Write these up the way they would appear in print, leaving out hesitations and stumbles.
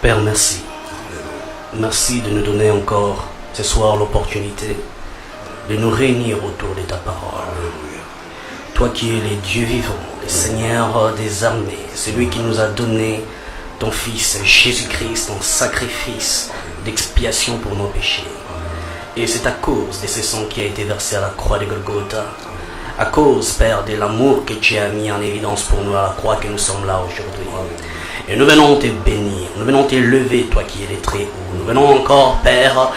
Père, merci. Merci de nous donner encore ce soir l'opportunité de nous réunir autour de ta parole. Toi qui es le Dieu vivant, le Seigneur des armées, celui qui nous a donné ton Fils Jésus-Christ en sacrifice d'expiation pour nos péchés. Et c'est à cause de ce sang qui a été versé à la croix de Golgotha, à cause, Père, de l'amour que tu as mis en évidence pour nous à la croix, que nous sommes là aujourd'hui. Et nous venons te bénir, nous venons te lever, toi qui es le très haut. Nous venons encore, Père,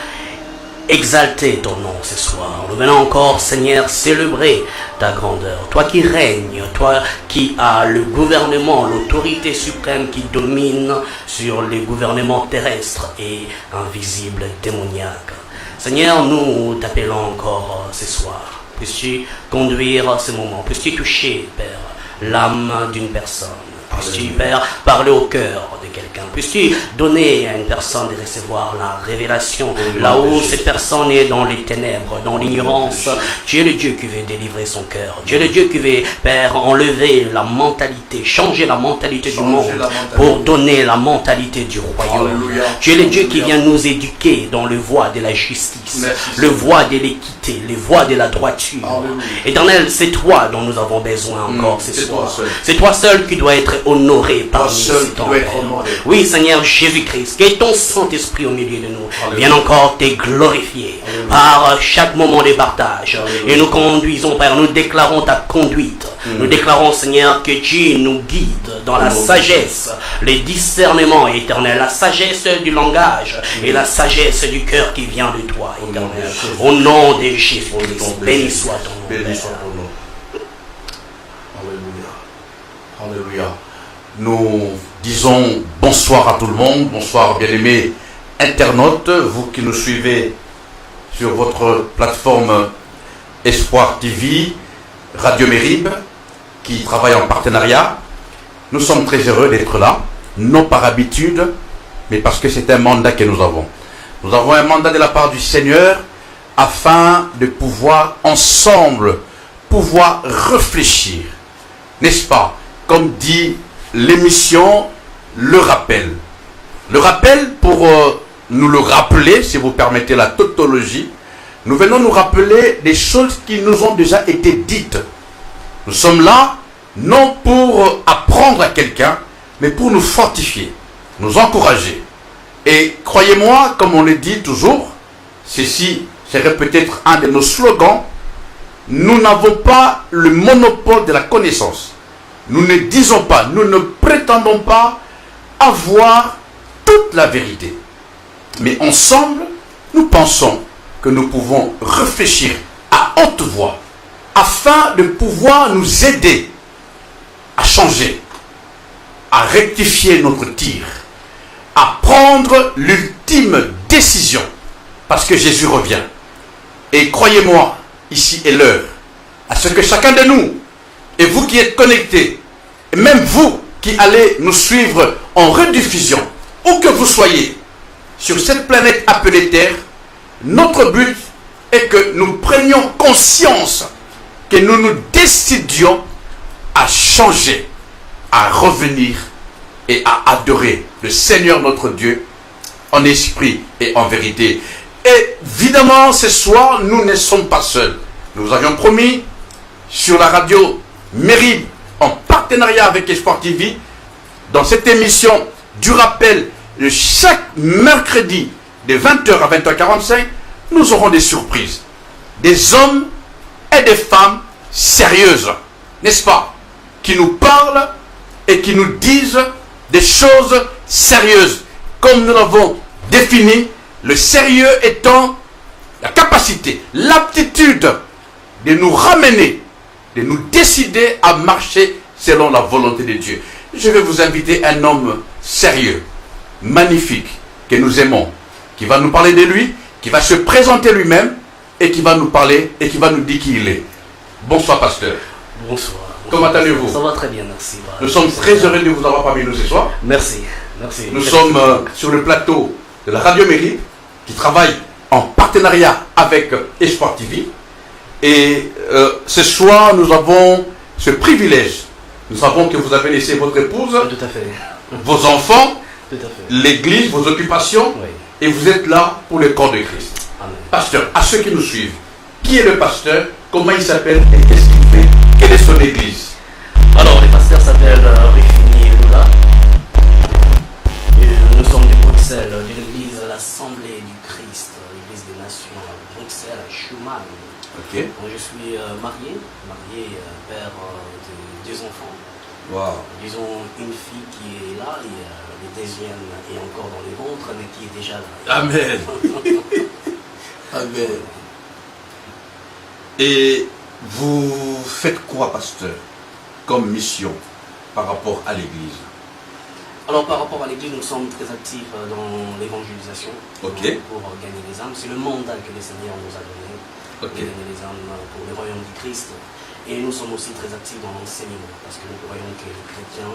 exalter ton nom ce soir. Nous venons encore, Seigneur, célébrer ta grandeur. Toi qui règnes, toi qui as le gouvernement, l'autorité suprême qui domine sur les gouvernements terrestres et invisibles, démoniaques. Seigneur, nous t'appelons encore ce soir. Puisses-tu conduire ce moment, puisses-tu toucher, Père, l'âme d'une personne. Puisses-tu, Père, parler au cœur de quelqu'un. Puisses-tu donner à une personne de recevoir la révélation. Là où cette personne est dans les ténèbres, dans l'ignorance, tu es le Dieu qui veut délivrer son cœur. Tu es le Dieu qui veut, Père, enlever la mentalité, changer la mentalité du monde pour donner la mentalité du royaume. Alléluia. Tu es le Dieu qui vient nous éduquer dans le voie de la justice, le voie de l'équité, le voie de la droiture. Alléluia. Éternel, c'est toi dont nous avons besoin encore ce soir. C'est toi seul qui dois être honoré par nous. Oui, Seigneur Jésus-Christ, que ton Saint-Esprit au milieu de nous vienne encore te glorifier par chaque moment de partage. Et nous conduisons, Père, nous déclarons ta conduite. Nous déclarons, Seigneur, que tu nous guides dans la sagesse, le discernement éternel, la sagesse du langage et la sagesse du cœur qui vient de toi, éternel. Au nom de Jésus-Christ, béni soit ton nom. Béni soit ton nom. Alléluia. Alléluia. Nous disons bonsoir à tout le monde, bonsoir bien-aimés internautes, vous qui nous suivez sur votre plateforme Espoir TV, Radio Mérib, qui travaille en partenariat. Nous sommes très heureux d'être là, non par habitude, mais parce que c'est un mandat que nous avons. Nous avons un mandat de la part du Seigneur afin de pouvoir ensemble, pouvoir réfléchir, n'est-ce pas, comme dit l'émission, le rappel. Le rappel, pour nous le rappeler, si vous permettez la tautologie, nous venons nous rappeler des choses qui nous ont déjà été dites. Nous sommes là, non pour apprendre à quelqu'un, mais pour nous fortifier, nous encourager. Et croyez-moi, comme on le dit toujours, ceci serait peut-être un de nos slogans, nous n'avons pas le monopole de la connaissance. Nous ne disons pas, nous ne prétendons pas avoir toute la vérité. Mais ensemble, nous pensons que nous pouvons réfléchir à haute voix afin de pouvoir nous aider à changer, à rectifier notre tir, à prendre l'ultime décision parce que Jésus revient. Et croyez-moi, ici est l'heure à ce que chacun de nous, et vous qui êtes connectés, et même vous qui allez nous suivre en rediffusion, où que vous soyez, sur cette planète appelée Terre, notre but est que nous prenions conscience, que nous nous décidions à changer, à revenir et à adorer le Seigneur notre Dieu en esprit et en vérité. Et évidemment, ce soir, nous ne sommes pas seuls. Nous avions promis sur la radio Mérib, en partenariat avec Espoir TV, dans cette émission du rappel de chaque mercredi de 20h à 20h45, nous aurons des surprises. Des hommes et des femmes sérieuses, n'est-ce pas, qui nous parlent et qui nous disent des choses sérieuses. Comme nous l'avons défini, le sérieux étant la capacité, l'aptitude de nous ramener, de nous décider à marcher selon la volonté de Dieu. Je vais vous inviter un homme sérieux, magnifique, que nous aimons, qui va nous parler de lui, qui va se présenter lui-même et qui va nous parler et qui va nous dire qui il est. Bonsoir, pasteur. Bonsoir. Comment allez-vous? Ça va très bien, merci. Nous sommes très heureux de vous avoir parmi nous ce soir. Merci, merci. Nous sommes sur le plateau de la Radio Mérib, qui travaille en partenariat avec Espoir TV. Et ce soir, nous avons ce privilège. Nous savons que vous avez laissé votre épouse, tout à fait, vos enfants, Tout à fait. l'église, vos occupations, Oui. et vous êtes là pour le corps de Christ. Amen. Pasteur, à ceux qui nous suivent, qui est le pasteur, comment il s'appelle et qu'est-ce qu'il fait, quelle est son église? Alors, le pasteur s'appelle Rufini Lula. Nous sommes de Bruxelles, de l'église l'Assemblée du Christ, l'église des Nations, à Bruxelles, à Schumann. Ok. Moi, je suis marié, père de 2 enfants. Wow. Disons une fille qui est là et le deuxième est encore dans les ventres, mais qui est déjà là. Amen. Amen. Et vous faites quoi, pasteur, comme mission par rapport à l'église? Alors par rapport à l'église, nous sommes très actifs dans l'évangélisation. Ok. Pour gagner les âmes. C'est le mandat que le Seigneur nous a donné. Ok. De gagner les âmes pour le royaume du Christ. Et nous sommes aussi très actifs dans l'enseignement. Parce que nous croyons que les chrétiens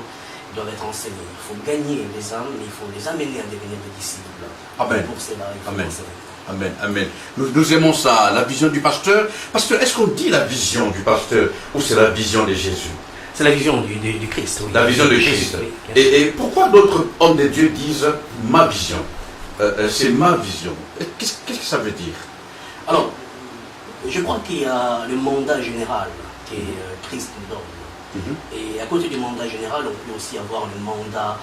doivent être enseignés. Il faut gagner les âmes, mais il faut les amener à devenir des disciples. Amen. Et pour cela, il faut Amen. enseigner. Amen, amen. Nous aimons ça, la vision du pasteur. Pasteur, est-ce qu'on dit la vision du pasteur ou c'est la vision de Jésus? C'est la vision du Christ. Oui. La vision de Christ. Oui, bien sûr. Et pourquoi d'autres hommes de Dieu disent ma vision? C'est ma vision. Qu'est-ce que ça veut dire? Alors, je crois qu'il y a le mandat général que Christ nous donne. Et à côté du mandat général, on peut aussi avoir le mandat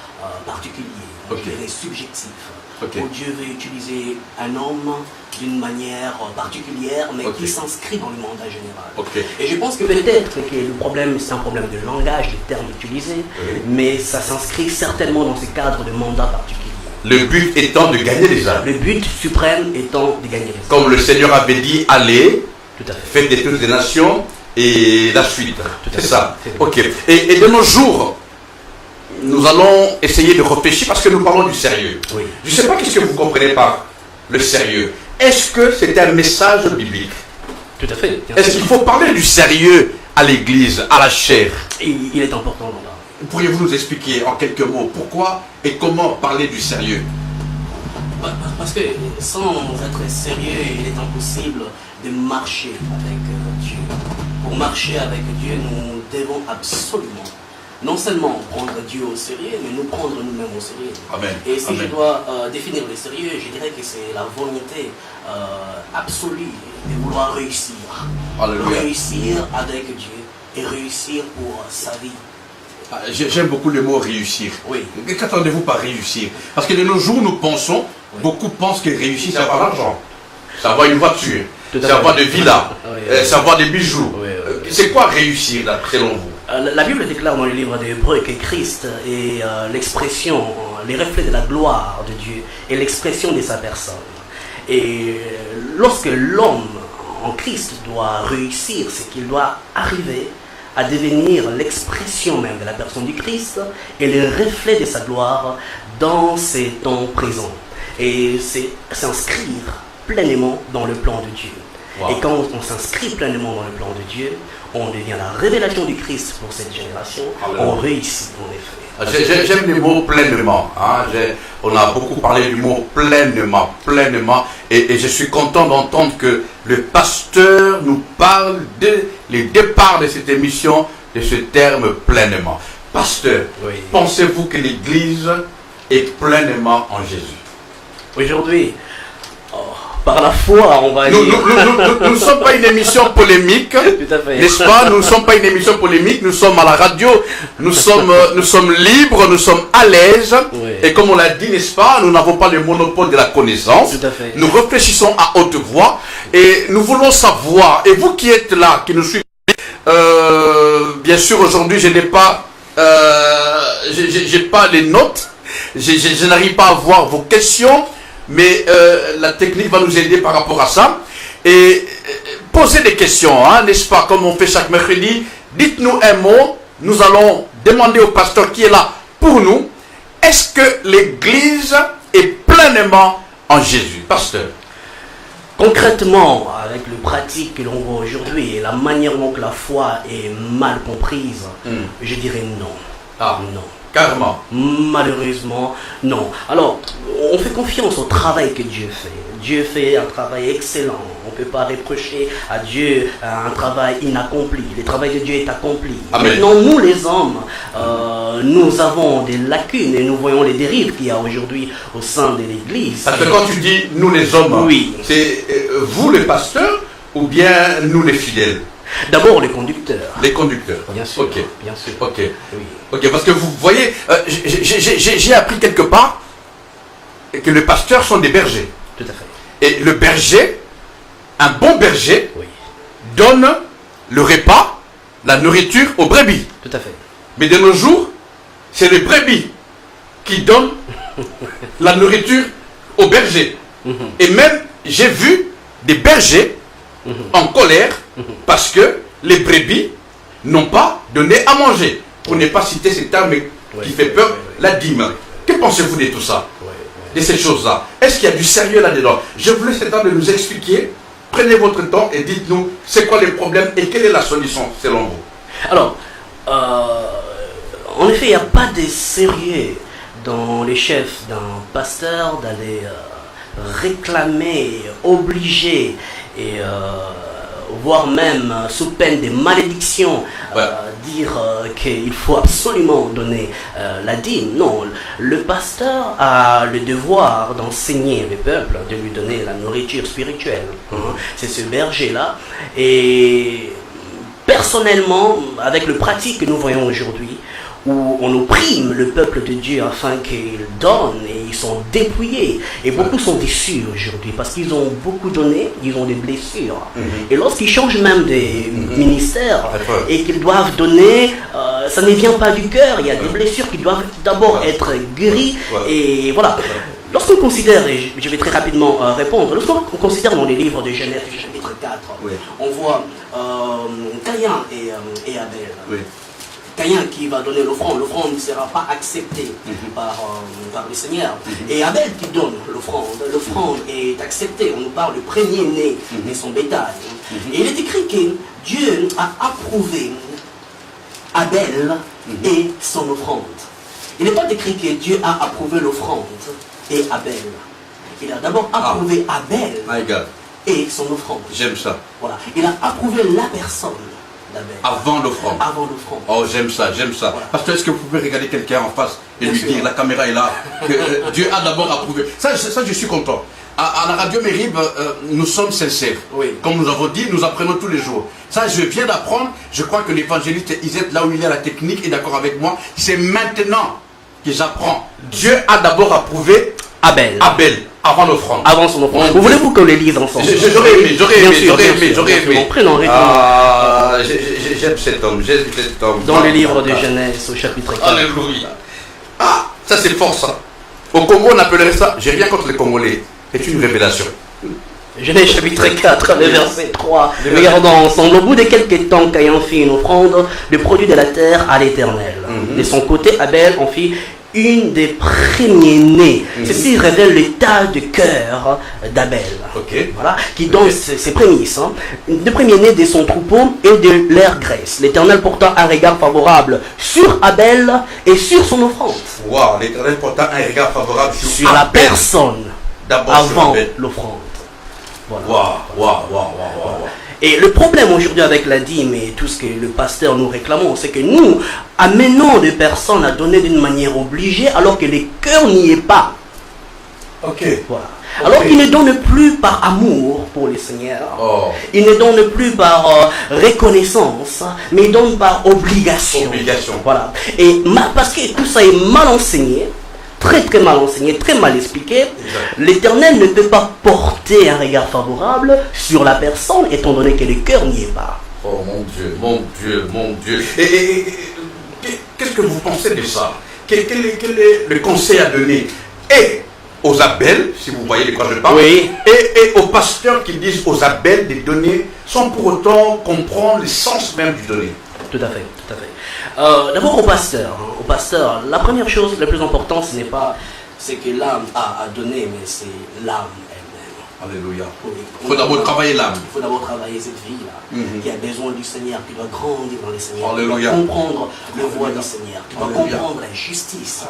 particulier, Ok. je dirais subjectif, Ok. où Dieu veut utiliser un homme d'une manière particulière, mais Ok. qui s'inscrit dans le mandat général. Ok. Et je pense que peut-être que le problème, c'est un problème de langage, des termes utilisés, Oui. mais ça s'inscrit certainement dans ce cadre de mandat particulier. Le but étant de gagner les âmes. Le but suprême étant de gagner les âmes. Comme le Seigneur avait dit, allez, Tout à fait. faites de toutes les nations et la suite. à C'est fait. ça. C'est Ok. Et de nos jours, nous allons essayer de réfléchir parce que nous parlons du sérieux. Oui. Je ne sais pas qu'est-ce que vous comprenez par le sérieux. Est-ce que c'est un message biblique? Tout à fait. Bien Est-ce sûr. qu'il faut parler du sérieux à l'église, à la chair? Et il est important dans la... Pourriez-vous nous expliquer en quelques mots pourquoi et comment parler du sérieux? Parce que sans être sérieux, il est impossible de marcher avec Dieu. Pour marcher avec Dieu, nous devons absolument, non seulement prendre Dieu au sérieux, mais nous prendre nous-mêmes au sérieux. Amen. Et si Amen. je dois définir le sérieux, je dirais que c'est la volonté absolue de vouloir réussir. Alléluia. Réussir avec Dieu et réussir pour sa vie. Ah, j'aime beaucoup le mot réussir. Oui. Qu'attendez-vous par réussir? Parce que de nos jours, nous pensons, Oui. beaucoup pensent que réussir, c'est avoir l'argent. C'est avoir une voiture, Tout à c'est fait. avoir des villas, Oui, c'est avoir des bijoux. Oui, oui. C'est quoi réussir, selon vous? La Bible déclare dans le livre des Hébreux que Christ est l'expression, les reflets de la gloire de Dieu et l'expression de sa personne. Et lorsque l'homme en Christ doit réussir, c'est qu'il doit arriver à devenir l'expression même de la personne du Christ et le reflet de sa gloire dans ces temps présents. Et c'est s'inscrire pleinement dans le plan de Dieu. Wow. Et quand on s'inscrit pleinement dans le plan de Dieu, on devient la révélation du Christ pour cette génération. Alléluia. On réussit en effet. J'aime le mot pleinement. Hein. On a beaucoup parlé du mot pleinement, pleinement. Et je suis content d'entendre que le pasteur nous parle de les départs de cette émission, de ce terme pleinement. Pasteur, Oui. pensez-vous que l'Église est pleinement en Jésus? Aujourd'hui, par la foi, on va Nous dire. ne sommes pas une émission polémique, Tout à fait. n'est-ce pas? Nous ne sommes pas une émission polémique, nous sommes à la radio, nous sommes libres, nous sommes à l'aise. Oui. Et comme on l'a dit, n'est-ce pas, nous n'avons pas le monopole de la connaissance. Tout à fait. Nous réfléchissons à haute voix et nous voulons savoir, et vous qui êtes là, qui nous suivez, bien sûr aujourd'hui je n'ai pas, j'ai pas les notes, je n'arrive pas à voir vos questions, mais la technique va nous aider par rapport à ça. Et posez des questions, hein, n'est-ce pas, comme on fait chaque mercredi. Dites-nous un mot, nous allons demander au pasteur qui est là pour nous. Est-ce que l'Église est pleinement en Jésus? Pasteur. Concrètement, avec le pratique que l'on voit aujourd'hui et la manière dont la foi est mal comprise, je dirais non. Ah, Non. carrément. Malheureusement, non. Alors, on fait confiance au travail que Dieu fait. Dieu fait un travail excellent. On ne peut pas reprocher à Dieu un travail inaccompli. Le travail de Dieu est accompli. Amen. Maintenant, nous les hommes, nous avons des lacunes et nous voyons les dérives qu'il y a aujourd'hui au sein de l'Église. Parce que quand tu dis nous les hommes, oui. C'est vous les pasteurs ou bien nous les fidèles? D'abord les conducteurs. Les conducteurs. Bien sûr. Ok. Bien sûr. Ok. Oui. Ok, parce que vous voyez, j'ai appris quelque part que les pasteurs sont des bergers. Tout à fait. Et le berger, un bon berger, Oui. donne le repas, la nourriture aux brebis. Tout à fait. Mais de nos jours, c'est les brebis qui donnent la nourriture aux bergers. Et même, j'ai vu des bergers en colère parce que les brebis n'ont pas donné à manger. Pour ne pas citer cet terme qui fait peur, la dîme. Que pensez-vous de tout ça? De ces choses-là? Est-ce qu'il y a du sérieux là-dedans? Je voulais cet temps de nous expliquer. Prenez votre temps et dites-nous c'est quoi les problèmes et quelle est la solution selon vous. Alors, en effet, il n'y a pas de sérieux dans les chefs d'un pasteur d'aller réclamer, obliger et voire même sous peine de malédiction dire qu'il faut absolument donner la dîme. Non, le pasteur a le devoir d'enseigner le peuple, de lui donner la nourriture spirituelle. C'est ce berger-là. Et personnellement, avec le pratique que nous voyons aujourd'hui, où on opprime le peuple de Dieu afin qu'il donne et ils sont dépouillés. Et beaucoup sont déçus aujourd'hui parce qu'ils ont beaucoup donné, ils ont des blessures. Et lorsqu'ils changent même des ministères et qu'ils doivent donner, ça ne vient pas du cœur. Il y a des blessures qui doivent d'abord être guéries. Et voilà. Lorsqu'on considère, et je vais très rapidement répondre, lorsqu'on considère dans les livres de Genèse, chapitre 4, on voit Caïn et Abel. Caïn qui va donner l'offrande ne sera pas accepté par le Seigneur. Et Abel qui donne l'offrande est acceptée. On nous parle du premier-né de son bétail. Et il est écrit que Dieu a approuvé Abel et son offrande. Il n'est pas écrit que Dieu a approuvé l'offrande et Abel. Il a d'abord approuvé Abel et son offrande. J'aime ça. Voilà. Il a approuvé la personne. Avant l'offrande. Avant l'offrande. Oh, j'aime ça, j'aime ça. Voilà. Parce que est-ce que vous pouvez regarder quelqu'un en face et lui dire, la caméra est là, que Dieu a d'abord approuvé. Ça, je suis content. À la radio Mérib, nous sommes sincères. Comme nous avons dit, nous apprenons tous les jours. Ça, je viens d'apprendre. Je crois que l'évangéliste Isaac, là où il est à la technique, est d'accord avec moi. C'est maintenant que j'apprends. Dieu a d'abord approuvé Abel. Avant l'offrande. Avant son offrande. Vous voulez-vous qu'on les lise ensemble? J'aurais aimé. Prenons j'aime cet homme, Dans le livre de Genèse, au chapitre 4. Alléluia. Ah, ça c'est fort ça. Au Congo, on appellerait ça, j'ai rien contre les Congolais, c'est une révélation. Genèse chapitre 4, le verset 3. Regardons ensemble. Au bout de quelques temps, Caïn fit une offrande, le produit de la terre à l'Éternel. De son côté, Abel en fit une des premiers-nés. Ceci révèle l'état de cœur d'Abel. Voilà, qui donne ses prémices. De premiers-nés de son troupeau et de leur graisse. L'Éternel porta un regard favorable sur Abel et sur son offrande. Waouh, l'Éternel porta un regard favorable sur la personne avant l'offrande. Waouh. Et le problème aujourd'hui avec la dîme et tout ce que le pasteur nous réclamons, c'est que nous amenons des personnes à donner d'une manière obligée alors que le cœur n'y est pas. Voilà. Alors qu'ils ne donnent plus par amour pour le Seigneur. Ils ne donnent plus par reconnaissance, mais ils donnent par obligation. Voilà. Et parce que tout ça est mal enseigné, très mal enseigné, très mal expliqué, l'Éternel ne peut pas porter un regard favorable sur la personne étant donné que le cœur n'y est pas. Oh mon Dieu. Et qu'est-ce que vous pensez de ça? Quel est le conseil à donner et aux Abel, si vous voyez de quoi je parle, et aux pasteurs qui disent aux Abel de donner sans pour autant comprendre le sens même du donner? Tout à fait. D'abord au pasteur, la première chose, la plus importante, ce n'est pas ce que l'âme a à donner, mais c'est l'âme elle-même. Alléluia. Il faut d'abord travailler l'âme. Il faut d'abord travailler cette vie-là, qui a besoin du Seigneur, qui doit grandir dans le Seigneur, Alléluia. qui doit comprendre le voie du Seigneur, qui doit comprendre la justice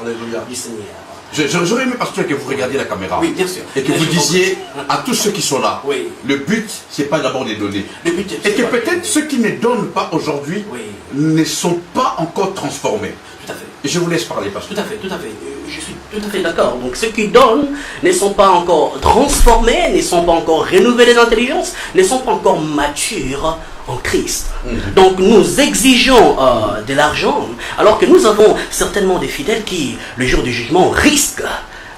du Seigneur. J'aurais aimé, pasteur, que vous regardiez la caméra. Oui, bien sûr. Et que vous disiez à tous ceux qui sont là, oui. Le but, c'est pas d'abord de donner. Le but, et que peut-être ceux qui ne donnent pas aujourd'hui ne sont pas encore transformés. Tout à fait. Et je vous laisse parler, pasteur. Tout à fait, tout à fait. Je suis tout à fait d'accord. Donc ceux qui donnent ne sont pas encore transformés, ne sont pas encore renouvelés d'intelligence, ne sont pas encore matures en Christ. Donc nous exigeons de l'argent, alors que nous avons certainement des fidèles qui, le jour du jugement, risquent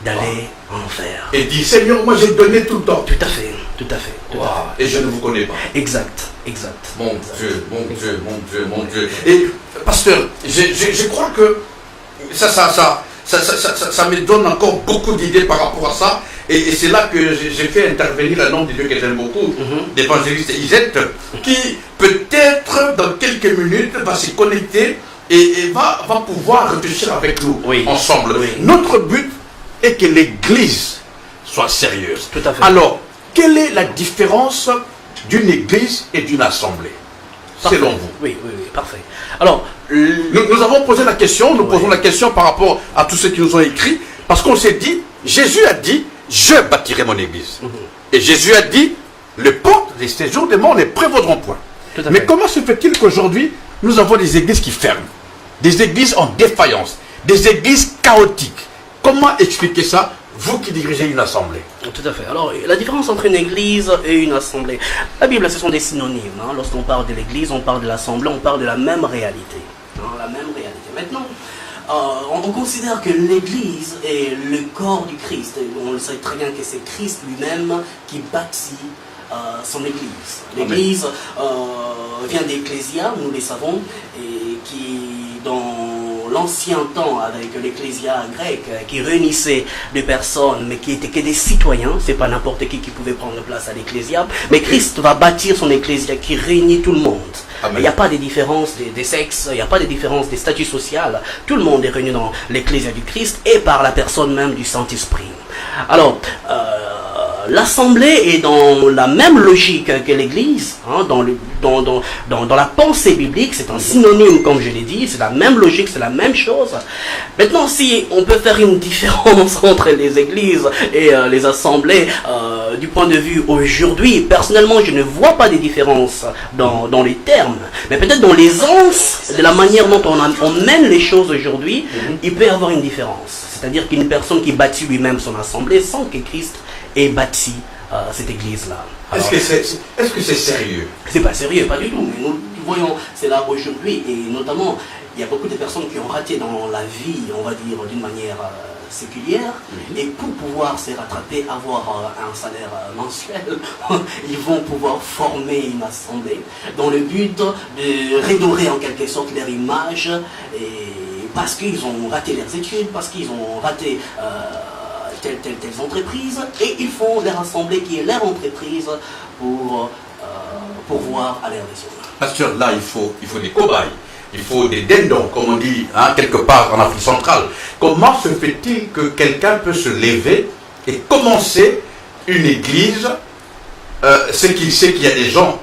d'aller en enfer. Et dit, Seigneur, moi j'ai donné tout le temps. Tout à fait, tout à fait. Tout à fait. Et je ne vous connais pas. Exact, exact. Mon Dieu, mon Dieu, mon Dieu, mon Dieu. Et pasteur, je crois que ça me donne encore beaucoup d'idées par rapport à ça. Et c'est là que j'ai fait intervenir un homme de Dieu que j'aime beaucoup, l'évangéliste Isette, qui peut-être dans quelques minutes va se connecter et va pouvoir réfléchir avec nous ensemble. Oui. Notre but est que l'Église soit sérieuse. Tout à fait. Alors, quelle est la différence d'une Église et d'une assemblée, selon vous? Oui, parfait. Alors, nous avons posé la question, nous posons la question par rapport à tous ceux qui nous ont écrit, parce qu'on s'est dit, Jésus a dit, je bâtirai mon église. Et Jésus a dit, les portes des séjours des morts ne prévaudront point. Mais comment se fait-il qu'aujourd'hui, nous avons des églises qui ferment, des églises en défaillance, des églises chaotiques? Comment expliquer ça, vous qui dirigez une assemblée? Tout à fait. Alors, la différence entre une église et une assemblée. La Bible, ce sont des synonymes. Lorsqu'on parle de l'église, on parle de l'assemblée, on parle de la même réalité. La même réalité. Maintenant, on considère que l'Église est le corps du Christ. Et on le sait très bien que c'est Christ lui-même qui bâtit son Église. L'Église vient d'Ecclésia, nous le savons, et qui, dans l'ancien temps, avec l'Ecclésia grecque, qui réunissait des personnes, mais qui étaient que des citoyens, c'est pas n'importe qui pouvait prendre place à l'Ecclésia, mais Christ va bâtir son Ecclésia qui réunit tout le monde. Il n'y a pas de différence des sexes, il n'y a pas de différence des statuts sociaux. Tout le monde est réuni dans l'Ecclésia du Christ et par la personne même du Saint-Esprit. Alors, l'Assemblée est dans la même logique que l'Église, dans la pensée biblique, c'est un synonyme, comme je l'ai dit, c'est la même logique, c'est la même chose. Maintenant, si on peut faire une différence entre les églises et les assemblées, du point de vue aujourd'hui, personnellement, je ne vois pas de différence dans les termes, mais peut-être dans l'aisance de la manière dont on mène les choses aujourd'hui, il peut y avoir une différence. C'est-à-dire qu'une personne qui bâtit lui-même son assemblée sans que Christ ait bâti cette église-là. Est-ce que c'est sérieux? C'est pas sérieux, pas du tout. Mais nous voyons, c'est là aujourd'hui, et notamment, il y a beaucoup de personnes qui ont raté dans la vie, on va dire, d'une manière séculière, et pour pouvoir se rattraper, avoir un salaire mensuel, ils vont pouvoir former une assemblée dans le but de redorer en quelque sorte leur image, et parce qu'ils ont raté leurs études, parce qu'ils ont raté telles entreprises, et ils font leur assemblée qui est leur entreprise pour voir à leur vision. Pasteur, là, il faut des cobayes, il faut des dindons, comme on dit quelque part en Afrique centrale. Comment se fait-il que quelqu'un peut se lever et commencer une église, ce qu'il sait qu'il y a des gens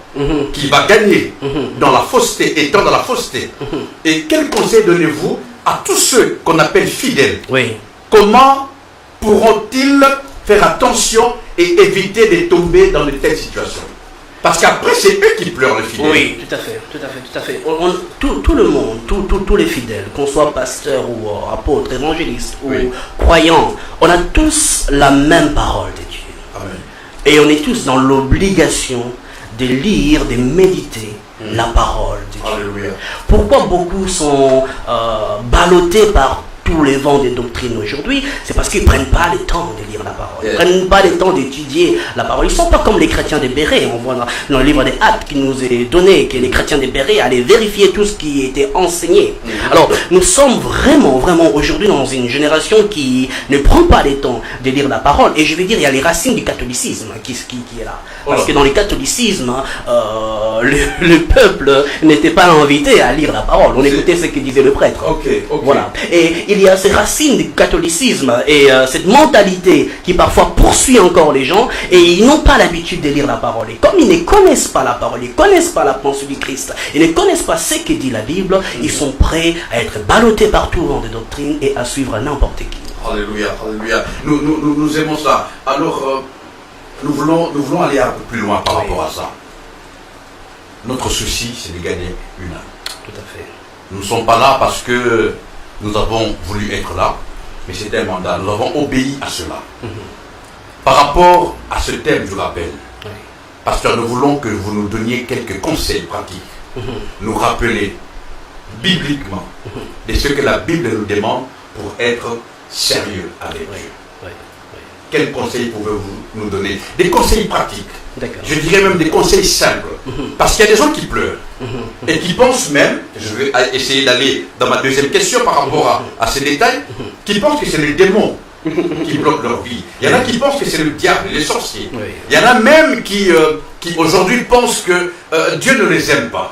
qui vont gagner dans la fausseté, étant dans la fausseté. Et quel conseil donnez-vous à tous ceux qu'on appelle fidèles? Comment pourront-ils faire attention et éviter de tomber dans de telles situations? Parce qu'après, c'est eux qui pleurent, les fidèles. Oui, tout à fait, tout à fait, tout à fait. Tout le monde, tous les fidèles, qu'on soit pasteur ou apôtre, évangéliste ou croyant, on a tous la même parole de Dieu. Amen. Et on est tous dans l'obligation de lire, de méditer la parole de Dieu. Alléluia. Pourquoi beaucoup sont ballottés par tous les vents des doctrines aujourd'hui? C'est parce qu'ils ne prennent pas le temps de lire la parole. Ils ne prennent pas le temps d'étudier la parole. Ils ne sont pas comme les chrétiens des Bérets. On voit dans le livre des Actes qui nous est donné que les chrétiens des Bérets allaient vérifier tout ce qui était enseigné. Alors, nous sommes vraiment aujourd'hui dans une génération qui ne prend pas le temps de lire la parole. Et je vais dire, il y a les racines du catholicisme qui est là. Parce que dans le catholicisme, le peuple n'était pas invité à lire la parole. On écoutait ce que disait le prêtre. Voilà. Et il y a ces racines du catholicisme et cette mentalité qui parfois poursuit encore les gens, et ils n'ont pas l'habitude de lire la parole. Et comme ils ne connaissent pas la parole, ils ne connaissent pas la pensée du Christ, ils ne connaissent pas ce que dit la Bible, ils sont prêts à être ballottés par tout vent de doctrine et à suivre n'importe qui. Alléluia, alléluia. Nous aimons ça. Alors, nous voulons aller un peu plus loin par rapport à ça. Notre souci, c'est de gagner une âme. Tout à fait. Nous ne sommes pas là parce que nous avons voulu être là, mais c'était un mandat. Nous avons obéi à cela. Par rapport à ce thème, je rappelle, pasteur, nous voulons que vous nous donniez quelques conseils pratiques, nous rappeler bibliquement de ce que la Bible nous demande pour être sérieux avec Dieu. Quels conseils pouvez-vous nous donner? Des conseils pratiques. Je dirais même des conseils simples. Parce qu'il y a des gens qui pleurent et qui pensent même, je vais essayer d'aller dans ma deuxième question par rapport à ces détails, qui pensent que c'est les démons qui bloquent leur vie. Il y en a qui pensent que c'est le diable, les sorciers. Il y en a même qui aujourd'hui pensent que Dieu ne les aime pas.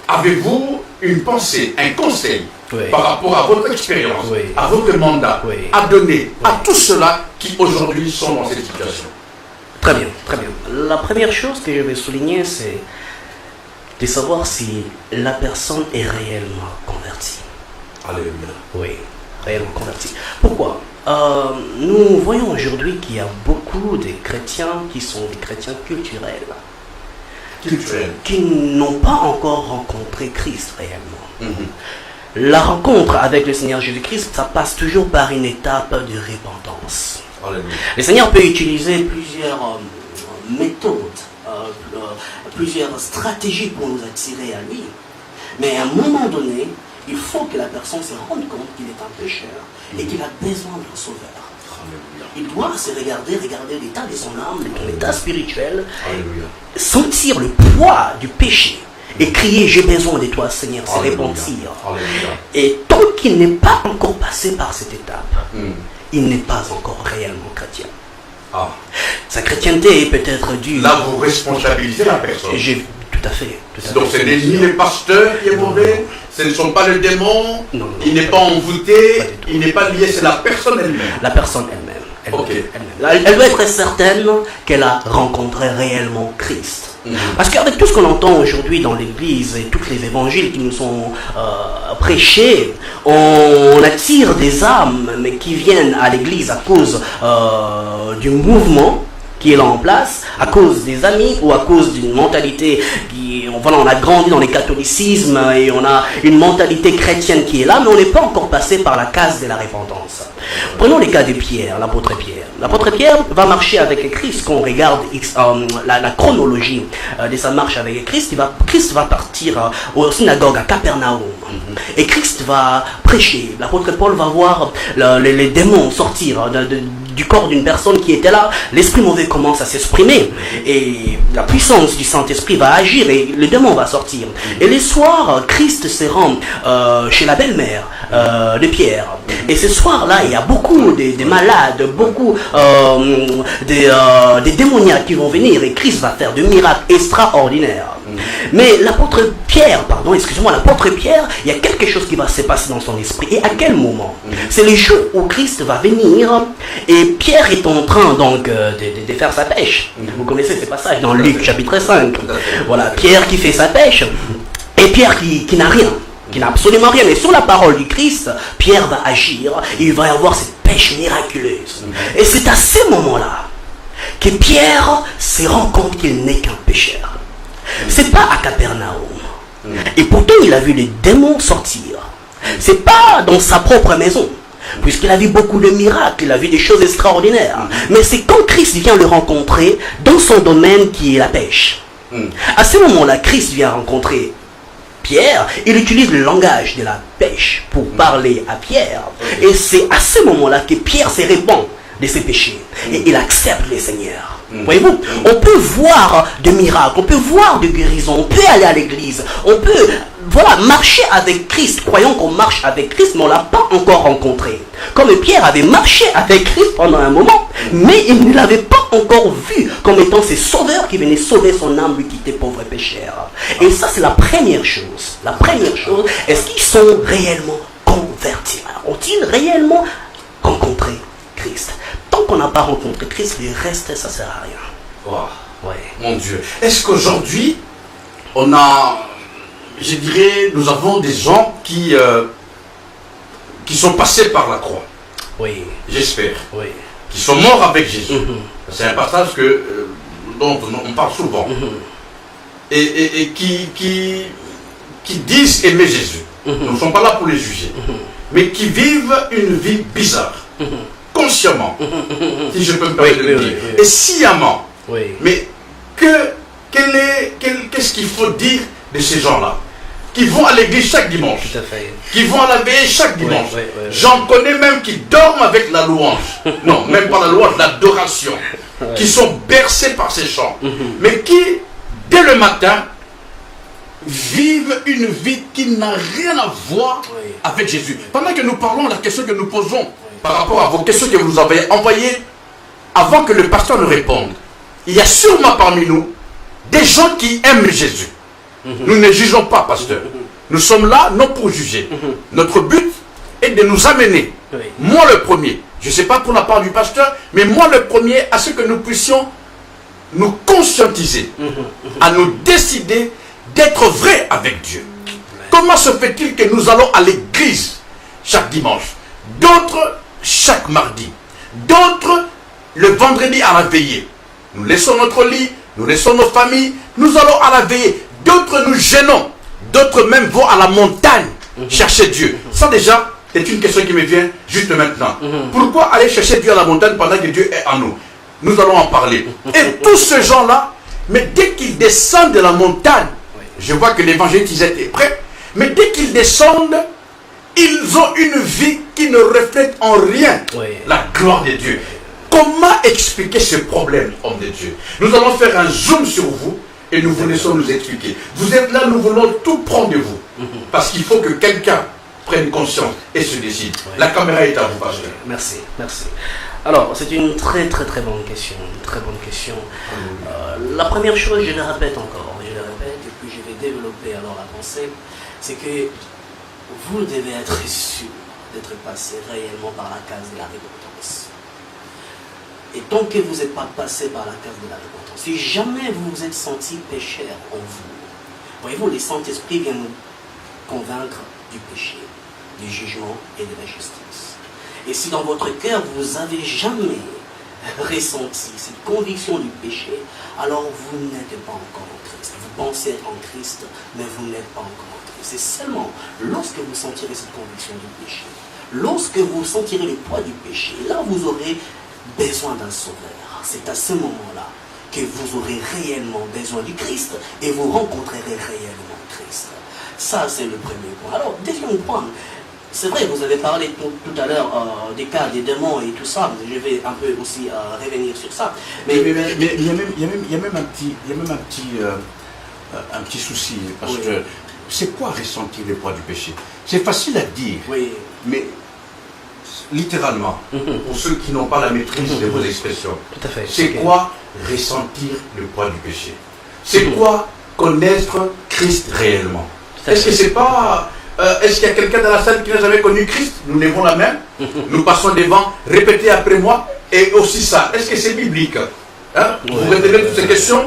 Avez-vous une pensée, un conseil par rapport à votre expérience, à votre mandat, à donner à tous ceux-là qui aujourd'hui sont dans cette situation? Très bien, très bien. La première chose que je vais souligner, c'est de savoir si la personne est réellement convertie. Alléluia. Oui, réellement convertie. Pourquoi? Nous voyons aujourd'hui qu'il y a beaucoup de chrétiens qui sont des chrétiens culturels. Qui n'ont pas encore rencontré Christ réellement. La rencontre avec le Seigneur Jésus-Christ, ça passe toujours par une étape de repentance. Le Seigneur peut utiliser plusieurs méthodes, plusieurs stratégies pour nous attirer à lui. Mais à un moment donné, il faut que la personne se rende compte qu'il est un pécheur et qu'il a besoin d'un sauveur. Il doit se regarder l'état de son âme, l'état spirituel, sentir le poids du péché et crier « J'ai besoin de toi, Seigneur », se repentir. Et tant qu'il n'est pas encore passé par cette étape, il n'est pas encore réellement chrétien. Sa chrétienté est peut-être due... Là, vous responsabilisez la personne. Tout à fait. Donc ce n'est ni le pasteur qui est mauvais, ce ne sont pas les démons, il n'est pas envoûté, il n'est pas lié, c'est la personne elle-même. La personne elle-même. Elle doit être certaine qu'elle a rencontré réellement Christ. Parce qu'avec tout ce qu'on entend aujourd'hui dans l'église et tous les évangiles qui nous sont prêchés, on attire des âmes mais qui viennent à l'église à cause du mouvement qui est là en place, à cause des amis ou à cause d'une mentalité qui, voilà, on a grandi dans le catholicisme et on a une mentalité chrétienne qui est là, mais on n'est pas encore passé par la case de la repentance. Prenons le cas de Pierre, l'apôtre Pierre. L'apôtre Pierre va marcher avec Christ. Quand on regarde la chronologie de sa marche avec Christ, Christ va partir aux synagogues à Capernaum. Et Christ va prêcher. L'apôtre Paul va voir les démons sortir du corps d'une personne qui était là. L'esprit mauvais commence à s'exprimer. Et la puissance du Saint-Esprit va agir et le démon va sortir. Et le soir, Christ se rend chez la belle-mère de Pierre. Et ce soir-là, il y a beaucoup de malades, beaucoup de démoniaques qui vont venir et Christ va faire des miracles extraordinaires. Mais l'apôtre Pierre, il y a quelque chose qui va se passer dans son esprit. Et à quel moment? C'est le jour où Christ va venir et Pierre est en train donc de faire sa pêche. Vous connaissez ce passage dans Luc chapitre 5. Voilà, Pierre qui fait sa pêche et Pierre qui n'a rien. Qui n'a absolument rien, mais sur la parole du Christ, Pierre va agir, il va y avoir cette pêche miraculeuse. Et c'est à ce moment-là que Pierre se rend compte qu'il n'est qu'un pécheur. C'est pas à Capernaum. Et pourtant, il a vu les démons sortir. C'est pas dans sa propre maison, puisqu'il a vu beaucoup de miracles, il a vu des choses extraordinaires. Mais c'est quand Christ vient le rencontrer dans son domaine qui est la pêche. À ce moment-là, Christ vient rencontrer Pierre, il utilise le langage de la pêche pour parler à Pierre. Et c'est à ce moment-là que Pierre se répand de ses péchés. Et il accepte le Seigneur. Voyez-vous, on peut voir des miracles, on peut voir des guérisons, on peut aller à l'église, on peut marcher avec Christ, croyant qu'on marche avec Christ, mais on ne l'a pas encore rencontré. Comme Pierre avait marché avec Christ pendant un moment, mais il ne l'avait pas encore vu comme étant ce sauveur qui venait sauver son âme, lui qui était pauvre pécheur. Et ça, c'est la première chose. La première chose, est-ce qu'ils sont réellement convertis? Alors, ont-ils réellement rencontré Christ? Tant qu'on n'a pas rencontré Christ, le reste, ça ne sert à rien. Wow. Ouais. Mon Dieu. Est-ce qu'aujourd'hui, je dirais, nous avons des gens qui sont passés par la croix. Oui. J'espère. Oui. Qui sont morts avec Jésus. C'est un passage dont on parle souvent. Et qui disent aimer Jésus. Nous ne sommes pas là pour les juger. Mais qui vivent une vie bizarre. Consciemment. Si je peux me permettre de le dire. Et sciemment. Oui. Mais qu'est-ce qu'il faut dire de ces gens-là qui vont à l'église chaque dimanche, Tout à fait. qui vont à la veillée chaque dimanche. Oui. J'en connais même qui dorment avec la louange. Non, même pas la louange, l'adoration. Qui sont bercés par ces chants. Mais qui, dès le matin, vivent une vie qui n'a rien à voir avec Jésus. Pendant que nous parlons, la question que nous posons par rapport à vos questions que vous nous avez envoyées, avant que le pasteur nous réponde, il y a sûrement parmi nous des gens qui aiment Jésus. Nous ne jugeons pas, pasteur. Nous sommes là non pour juger. Notre but est de nous amener, moi le premier, je ne sais pas pour la part du pasteur, mais moi le premier, à ce que nous puissions nous conscientiser, à nous décider d'être vrais avec Dieu. Comment se fait-il que nous allons à l'église chaque dimanche, d'autres chaque mardi, d'autres le vendredi à la veillée? Nous laissons notre lit, nous laissons nos familles, nous allons à la veillée. D'autres nous gênons, d'autres même vont à la montagne chercher Dieu. Ça déjà, c'est une question qui me vient juste maintenant. Pourquoi aller chercher Dieu à la montagne pendant que Dieu est en nous? Nous allons en parler. Et tous ces gens-là, mais dès qu'ils descendent de la montagne, je vois que l'évangéliste est prêt, mais dès qu'ils descendent, ils ont une vie qui ne reflète en rien la gloire de Dieu. Comment expliquer ce problème, homme de Dieu? Nous allons faire un zoom sur vous et nous vous laissons nous expliquer. Vous êtes là, nous voulons tout prendre de vous. Parce qu'il faut que quelqu'un prenne conscience et se décide. La caméra est à vous, pasteur. Merci. Alors, c'est une très bonne question. La première chose, je le répète encore, et puis je vais développer alors la pensée, c'est que vous devez être sûr d'être passé réellement par la case de la repentance. Et tant que vous n'êtes pas passé par la case de la repentance, si jamais vous vous êtes senti pécheur en vous, voyez-vous, les Saint-Esprit viennent nous convaincre du péché, du jugement et de la justice. Et si dans votre cœur vous n'avez jamais ressenti cette conviction du péché, alors vous n'êtes pas encore en Christ. Vous pensez être en Christ, mais vous n'êtes pas encore en Christ. C'est seulement lorsque vous sentirez cette conviction du péché, lorsque vous sentirez le poids du péché, là vous aurez besoin d'un sauveur. C'est à ce moment-là que vous aurez réellement besoin du Christ et vous rencontrerez réellement Christ. Ça, c'est le premier point. Alors, deuxième point, c'est vrai, vous avez parlé tout à l'heure des cas des démons et tout ça. Je vais un peu aussi revenir sur ça. Mais il y a même un petit souci, parce que c'est quoi ressentir le poids du péché? C'est facile à dire, mais littéralement, pour ceux qui n'ont pas la maîtrise de vos expressions, c'est quoi ressentir le poids du péché? C'est quoi connaître Christ réellement? Est-ce que c'est pas... est-ce qu'il y a quelqu'un dans la salle qui n'a jamais connu Christ? Nous levons la main, nous passons devant, répétez après moi, et aussi ça. Est-ce que c'est biblique? Vous retenez toutes ces questions?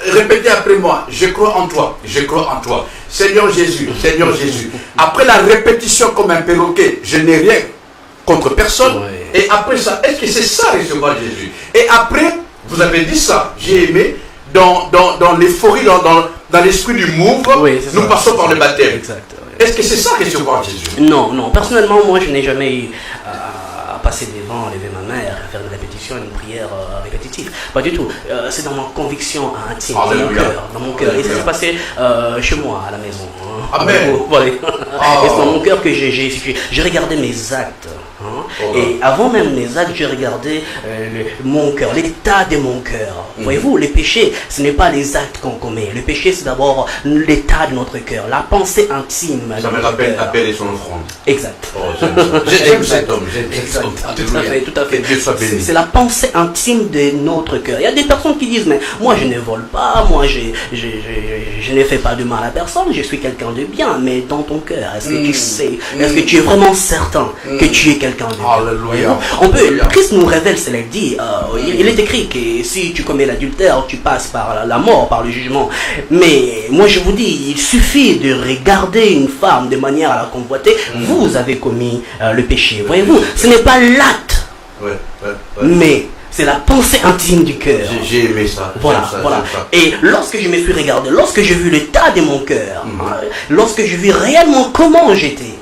Répétez après moi, je crois en toi, je crois en toi. Seigneur Jésus, Seigneur Jésus. Après la répétition comme un perroquet, je n'ai rien contre personne. Et après ça, est-ce que c'est ça recevoir Jésus? Et après, vous avez dit ça, j'ai aimé, dans l'euphorie, dans l'esprit du move, nous passons par le baptême. Est-ce que c'est ça recevoir Jésus? Non. Personnellement, moi, je n'ai jamais eu à passer devant, lever ma main, à faire une répétition, une prière répétitive. Pas du tout. C'est dans ma conviction intime, dans mon cœur. Et ça s'est passé chez moi, à la maison. Amen. Et c'est dans mon cœur que j'ai regardé mes actes. Et avant même les actes, j'ai regardé mon cœur, l'état de mon cœur. Voyez-vous, les péchés, ce n'est pas les actes qu'on commet. Le péché, c'est d'abord l'état de notre cœur, la pensée intime. Ça me rappelle Abel et son offrande. Exact. J'aime cet homme. Tout à fait. C'est la pensée intime de un autre cœur. Il y a des personnes qui disent, mais moi je ne vole pas, moi je ne fais pas de mal à personne, je suis quelqu'un de bien, mais dans ton cœur, est-ce que tu sais, est-ce que tu es vraiment certain que tu es quelqu'un de bien? Alléluia. Christ nous révèle, cela dit, il est écrit que si tu commets l'adultère, tu passes par la mort, par le jugement. Mais moi je vous dis, il suffit de regarder une femme de manière à la convoiter, vous avez commis le péché. Voyez-vous, ce n'est pas l'acte, mais c'est la pensée intime du cœur. J'ai aimé ça. Voilà, voilà. Et lorsque je me suis regardé, lorsque j'ai vu l'état de mon cœur, lorsque je vis réellement comment j'étais,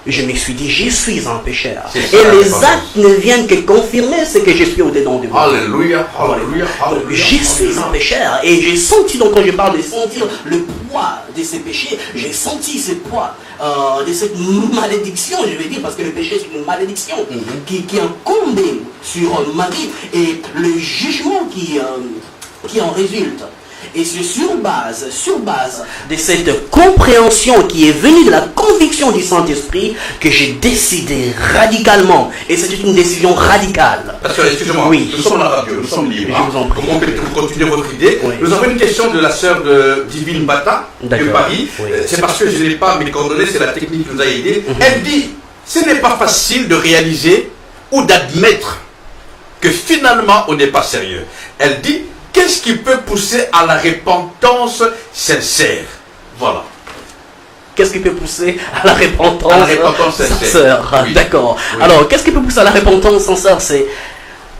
je me suis dit, je suis un pécheur. Et les actes ne viennent que confirmer ce que je suis au-dedans de moi. Alléluia, alléluia, alléluia. Je suis un pécheur. Et j'ai senti, donc quand je parle de sentir le poids de ces péchés, j'ai senti ce poids de cette malédiction, je vais dire, parce que le péché c'est une malédiction qui incombe sur ma vie et le jugement qui en résulte. Et c'est sur base de cette compréhension qui est venue de la conviction du Saint-Esprit que j'ai décidé radicalement. Et c'était une décision radicale. Parce que, excusez-moi, oui. Nous sommes à la radio, nous sommes libres. Je vous en prie. Vous continuez votre idée. Oui. Nous avons une question de la sœur de Divine Bata de Paris. Oui. C'est parce que je n'ai pas mes coordonnées, c'est la technique qui nous a aidés. Elle dit, ce n'est pas facile de réaliser ou d'admettre que finalement on n'est pas sérieux. Elle dit, qu'est-ce qui peut pousser à la repentance sincère? Voilà. Qu'est-ce qui peut pousser à la repentance, sincère? Oui. D'accord. Oui. Alors, qu'est-ce qui peut pousser à la repentance sincère? C'est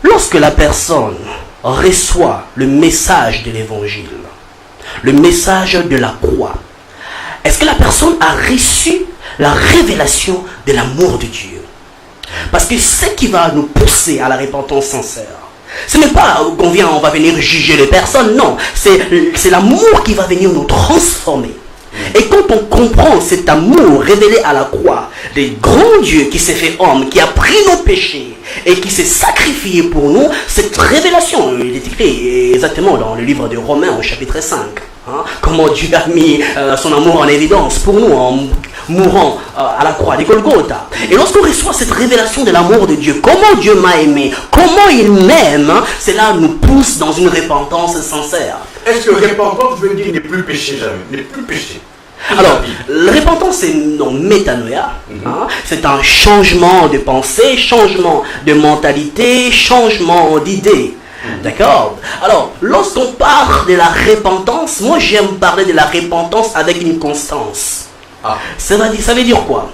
lorsque la personne reçoit le message de l'évangile, le message de la croix. Est-ce que la personne a reçu la révélation de l'amour de Dieu? Parce que ce qui va nous pousser à la repentance sincère, ce n'est pas on va venir juger les personnes, non. C'est l'amour qui va venir nous transformer. Et quand on comprend cet amour révélé à la croix, le grand Dieu qui s'est fait homme, qui a pris nos péchés et qui s'est sacrifié pour nous, cette révélation, il est écrit exactement dans le livre de Romains au chapitre 5. Comment Dieu a mis son amour en évidence pour nous en mourant à la croix de Golgotha. Et lorsqu'on reçoit cette révélation de l'amour de Dieu, comment Dieu m'a aimé, comment il m'aime, cela nous pousse dans une repentance sincère. Est-ce que repentance veut dire ne plus pécher jamais, ne plus pécher? Alors, la repentance, c'est non métanoïa. C'est un changement de pensée, changement de mentalité, changement d'idée. D'accord? Alors, lorsqu'on parle de la repentance, moi j'aime parler de la repentance avec une constance. Ça veut dire quoi?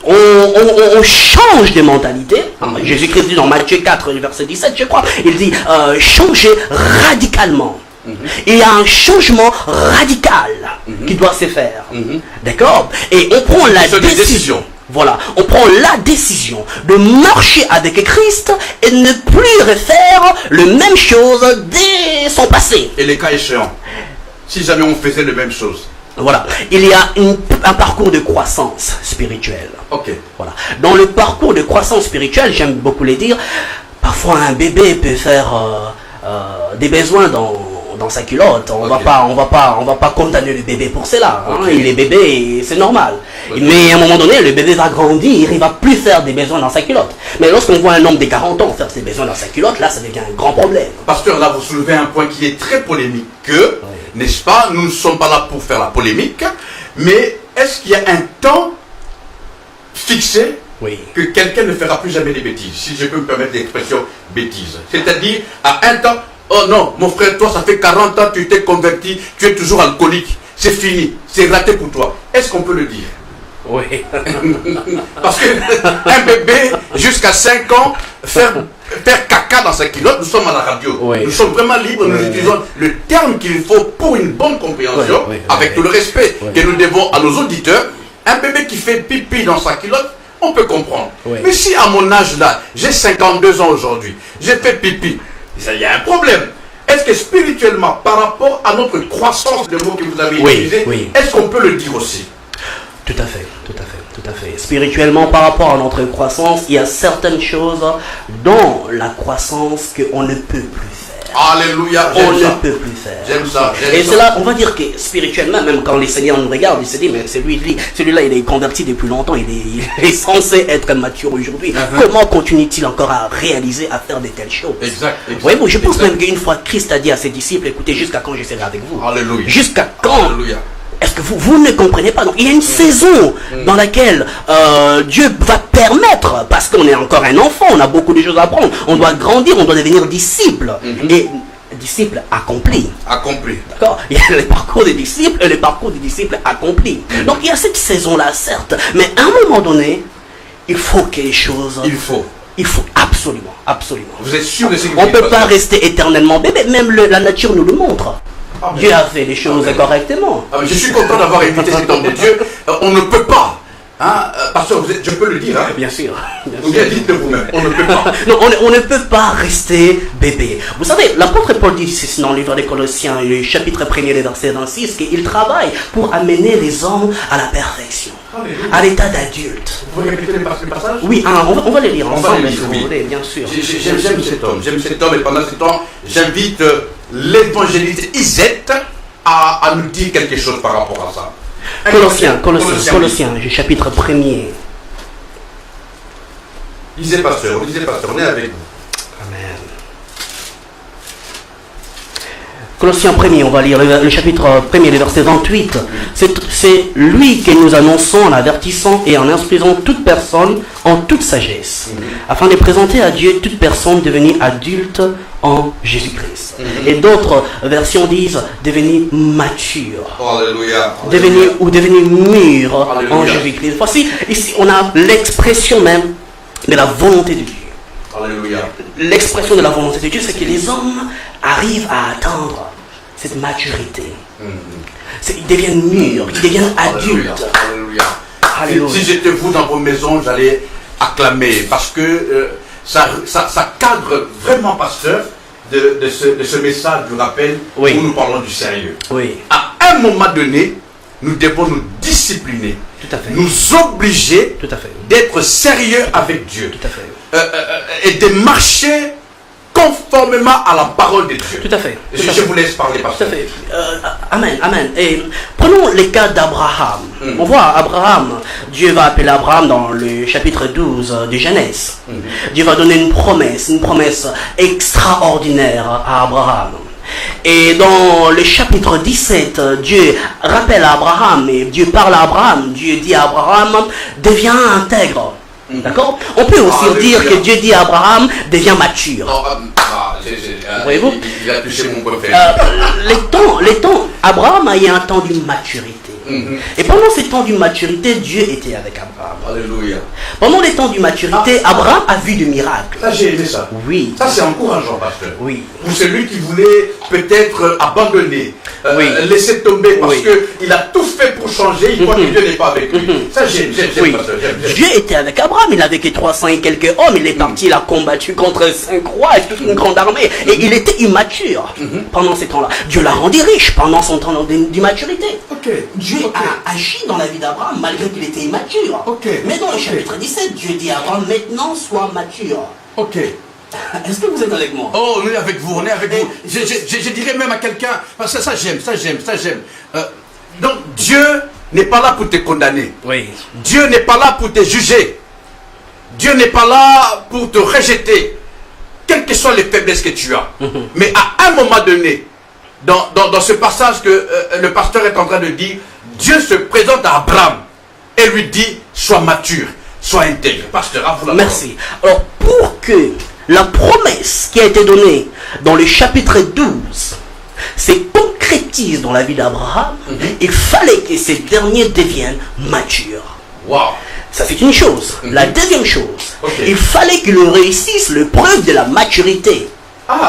On change de mentalité. Jésus-Christ dit dans Matthieu 4, verset 17, je crois, il dit changer radicalement. Il y a un changement radical qui doit se faire. D'accord? Et on prend la décision. Voilà, on prend la décision de marcher avec Christ et ne plus refaire les mêmes choses dès son passé. Et les cas échéants, si jamais on faisait les mêmes choses. Voilà, il y a un parcours de croissance spirituelle. Ok. Voilà. Dans le parcours de croissance spirituelle, j'aime beaucoup le dire, parfois un bébé peut faire des besoins dans sa culotte. On va pas condamner le bébé pour cela. Il est bébé et c'est normal. Mais à un moment donné, le bébé va grandir, il va plus faire des besoins dans sa culotte. Mais lorsqu'on voit un homme de 40 ans faire ses besoins dans sa culotte, là ça devient un grand problème. Pasteur, là vous soulevez un point qui est très polémique. N'est-ce pas? Nous ne sommes pas là pour faire la polémique, mais est-ce qu'il y a un temps fixé que quelqu'un ne fera plus jamais des bêtises, si je peux me permettre l'expression bêtise? C'est-à-dire, à un temps, oh non, mon frère, toi, ça fait 40 ans, tu t'es converti, tu es toujours alcoolique, c'est fini, c'est raté pour toi. Est-ce qu'on peut le dire? Oui. Parce qu'un bébé, jusqu'à 5 ans, faire caca dans sa culotte, nous sommes à la radio. Nous sommes vraiment libres, nous utilisons le terme qu'il faut pour une bonne compréhension, avec tout le respect que nous devons à nos auditeurs. Un bébé qui fait pipi dans sa culotte, on peut comprendre. Mais si à mon âge là, j'ai 52 ans aujourd'hui, j'ai fait pipi, il y a un problème. Est-ce que spirituellement, par rapport à notre croissance, le mot que vous avez utilisé, est-ce qu'on peut le dire aussi? Tout à fait, tout à fait, tout à fait. Spirituellement, par rapport à notre croissance, il y a certaines choses dans la croissance qu'on ne peut plus faire. Alléluia. On ne peut plus faire. J'aime ça. Et c'est là, on va dire que spirituellement, même quand les seigneurs nous regardent, ils se disent, mais celui-là, il est converti depuis longtemps, il est censé être mature aujourd'hui. Comment continue-t-il encore à réaliser, à faire de telles choses? Exact. Voyez-vous, je pense même qu'une fois Christ a dit à ses disciples, écoutez, jusqu'à quand je serai avec vous? Alléluia. Jusqu'à quand? Alléluia. Est-ce que vous ne comprenez pas? Donc, il y a une saison dans laquelle Dieu va permettre, parce qu'on est encore un enfant, on a beaucoup de choses à apprendre, on doit grandir, on doit devenir disciple. Et disciple accompli. Accompli. D'accord? Il y a le parcours des disciples et le parcours des disciples accomplis. Donc, il y a cette saison-là, certes, mais à un moment donné, il faut que les choses... Il faut absolument, absolument. Vous êtes sûr de ce que on ne peut pas rester éternellement bébé, même la nature nous le montre. Dieu a fait les choses correctement. Je suis content d'avoir invité cet homme de Dieu. On ne peut pas. Hein, pasteur, je peux le dire. Hein? Bien sûr. Ou bien dites-le vous-même. On ne peut pas. Non, on ne peut pas rester bébé. Vous savez, l'apôtre Paul dit dans le livre des Colossiens, le chapitre 1er, verset 26, qu'il travaille pour amener les hommes à la perfection, à l'état d'adulte. Vous pouvez répéter le passage? Oui, on va les lire ensemble, si vous voulez, bien sûr. J'aime cet homme. J'aime cet homme et pendant ce temps, j'invite l'évangéliste Isette à nous dire quelque chose par rapport à ça. Colossiens, chapitre 1er. Lisez pasteur, on est avec vous. Amen. Colossiens 1er, on va lire le chapitre 1er, le verset 28. C'est lui que nous annonçons en avertissant et en instruisant toute personne en toute sagesse, afin de présenter à Dieu toute personne devenue adulte en Jésus-Christ. Et d'autres versions disent devenir mature. Alléluia. Devenir mûr Alléluia. en Jésus-Christ. Voici, ici, on a l'expression même de la volonté de Dieu. Alléluia. L'expression de la volonté de Dieu, c'est que les hommes arrivent à atteindre cette maturité. Ils deviennent mûrs, ils deviennent adultes. Alléluia. Alléluia. Si j'étais vous dans vos maisons, j'allais acclamer parce que ça cadre vraiment, pasteur, de ce message, je vous rappelle, où nous parlons du sérieux. Oui. À un moment donné, nous devons nous discipliner, Tout à fait. nous obliger Tout à fait. d'être sérieux avec Dieu Tout à fait. et de marcher conformément à la parole de Dieu. Tout à fait. Je vous laisse parler, Tout à pasteur. fait. Amen, amen. Et prenons les cas d'Abraham. On voit Abraham, Dieu va appeler Abraham dans le chapitre 12 de Genèse. Dieu va donner une promesse extraordinaire à Abraham. Et dans le chapitre 17, Dieu rappelle à Abraham et Dieu parle à Abraham. Dieu dit à Abraham, deviens intègre. D'accord? On peut aussi dire que Dieu dit à Abraham, deviens mature. Voyez-vous? Il a touché mon préféré. Les temps, Abraham a eu un temps d'une maturité. Et pendant ces temps d'une maturité, Dieu était avec Abraham. Alléluia. Pendant les temps d'une maturité, Abraham a vu des miracles. Ça, j'ai aimé ça. Oui. Ça, c'est encourageant, pasteur. Oui. Pour celui qui voulait peut-être abandonner, laisser tomber parce qu'il a tout fait pour changer, il croit que Dieu n'est pas avec lui. Ça, j'aime, pasteur. J'aime. Dieu était avec Abraham, il avait que 300 et quelques hommes, il est parti, il a combattu contre 5 rois et toute une grande armée. Et il était immature pendant ces temps-là. Dieu l'a rendu riche pendant son temps d'immaturité. Dieu a agi dans la vie d'Abraham malgré qu'il était immature. Mais dans le chapitre 17, Dieu dit à Abraham, maintenant sois mature. Est-ce que vous êtes avec moi? Oh, on est avec vous, on est avec vous. Je dirais même à quelqu'un, parce que ça j'aime. Donc Dieu n'est pas là pour te condamner. Oui. Dieu n'est pas là pour te juger. Dieu n'est pas là pour te rejeter, quelles que soient les faiblesses que tu as. Mais à un moment donné, dans ce passage que le pasteur est en train de dire, Dieu se présente à Abraham et lui dit, sois mature, sois intègre. Pasteur, à vous la Merci. Alors, pour que la promesse qui a été donnée dans le chapitre 12 se concrétise dans la vie d'Abraham, il fallait que ces derniers deviennent matures. Wow. Ça, c'est une chose. La deuxième chose, il fallait qu'ils réussissent l'épreuve de la maturité.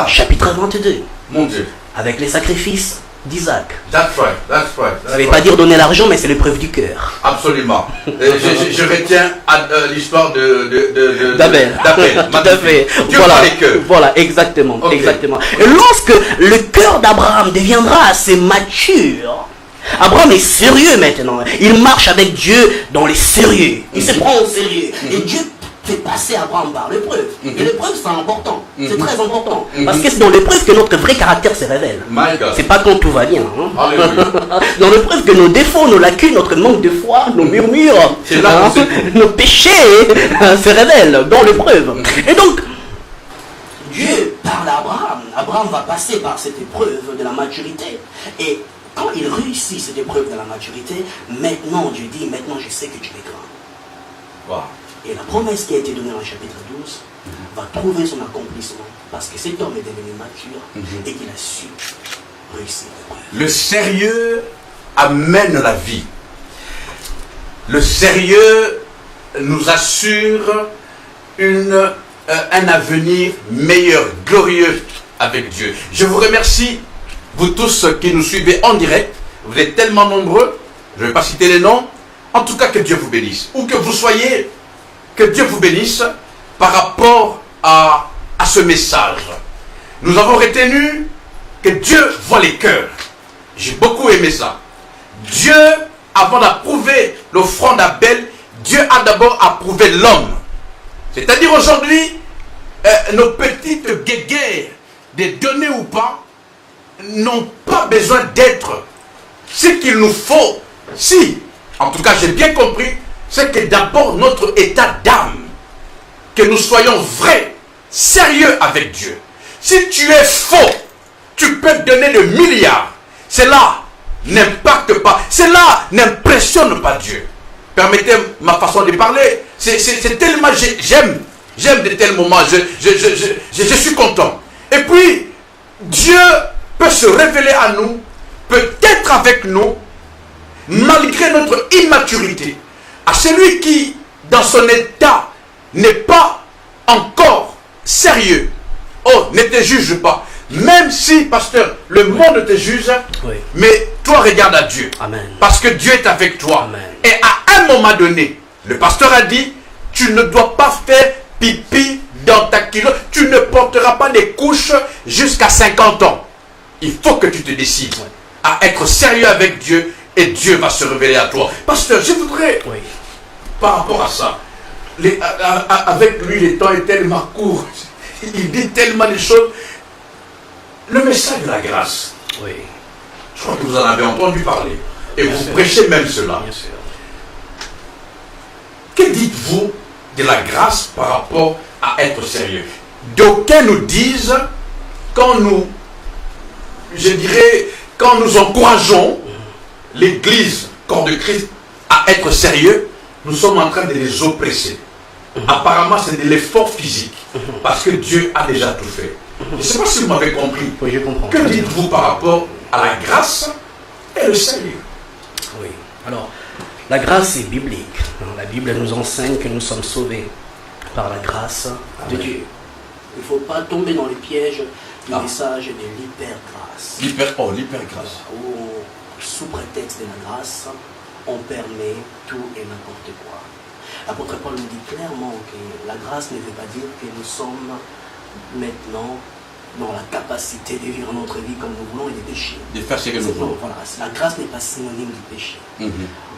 Chapitre 22. Mon Dieu. Avec les sacrifices d'Isaac. That's right. Ça ne veut pas dire donner l'argent, mais c'est l'épreuve du cœur. Absolument. Je retiens l'histoire d'Abel. Tout à fait. Voilà, exactement. Exactement. Et lorsque le cœur d'Abraham deviendra assez mature, Abraham est sérieux maintenant. Il marche avec Dieu dans les sérieux. Il se prend au sérieux. Et Dieu fait passer Abraham par l'épreuve. Et l'épreuve, c'est important. C'est très important. Mhm. Parce que c'est dans l'épreuve que notre vrai caractère se révèle. My God. C'est pas quand tout va bien. Hein. Alléluia. Dans l'épreuve que nos défauts, nos lacunes, notre manque de foi, nos murmures, C'est là qu'on sait tout. nos péchés se révèlent dans l'épreuve. Et donc, Dieu parle à Abraham. Abraham va passer par cette épreuve de la maturité. Et quand il réussit cette épreuve de la maturité, maintenant Dieu dit, maintenant je sais que tu es grand. Wow. Et la promesse qui a été donnée dans le chapitre 12 va trouver son accomplissement parce que cet homme est devenu mature et qu'il a su réussir l'épreuve. Le sérieux amène la vie. Le sérieux nous assure un avenir meilleur, glorieux avec Dieu. Je vous remercie, vous tous qui nous suivez en direct. Vous êtes tellement nombreux, je ne vais pas citer les noms. En tout cas, que Dieu vous bénisse. Où que vous soyez, que Dieu vous bénisse par rapport à ce message. Nous avons retenu que Dieu voit les cœurs. J'ai beaucoup aimé ça. Dieu, avant d'approuver l'offrande d'Abel, Dieu a d'abord approuvé l'homme. C'est-à-dire aujourd'hui, nos petites guéguerres, des données ou pas, n'ont pas besoin d'être ce qu'il nous faut. Si, en tout cas j'ai bien compris, c'est que d'abord notre état d'âme, que nous soyons vrais, sérieux avec Dieu. Si tu es faux, tu peux donner des milliards. Cela n'impacte pas, cela n'impressionne pas Dieu. Permettez ma façon de parler. C'est tellement, j'aime de tels moments, je suis content. Et puis, Dieu peut se révéler à nous, peut être avec nous, malgré notre immaturité. À celui qui, dans son état, n'est pas encore sérieux. Oh, ne te juge pas. Même si, pasteur, le monde te juge, Oui. mais toi regarde à Dieu. Amen. Parce que Dieu est avec toi. Amen. Et à un moment donné, le pasteur a dit, tu ne dois pas faire pipi dans ta culotte. Tu ne porteras pas des couches jusqu'à 50 ans. Il faut que tu te décides à être sérieux avec Dieu et Dieu va se révéler à toi. Pasteur, je voudrais, Oui. par rapport à ça, avec lui, le temps est tellement court. Il dit tellement de choses. Le message de la grâce, Oui. je crois que vous en avez entendu parler. Et Bien vous sûr. prêchez même cela. Bien sûr. Que dites-vous de la grâce par rapport à être sérieux? D'aucuns nous disent, quand nous, je dirais, quand nous encourageons l'Église, corps de Christ, à être sérieux, nous sommes en train de les oppresser. Apparemment, c'est de l'effort physique, parce que Dieu a déjà tout fait. Je ne sais pas si vous m'avez compris. Oui, je comprends. Que dites-vous par rapport à la grâce et le sérieux? Oui. Alors, la grâce est biblique. La Bible nous enseigne que nous sommes sauvés par la grâce de Dieu. Il ne faut pas tomber dans les pièges du message de l'hypergrâce. L'hypergrâce. Où, sous prétexte de la grâce, on permet tout et n'importe quoi. L'apôtre Paul nous dit clairement que la grâce ne veut pas dire que nous sommes maintenant dans la capacité de vivre notre vie comme nous voulons et de pécher. De faire ce que nous voulons. Voilà, la grâce n'est pas synonyme du péché.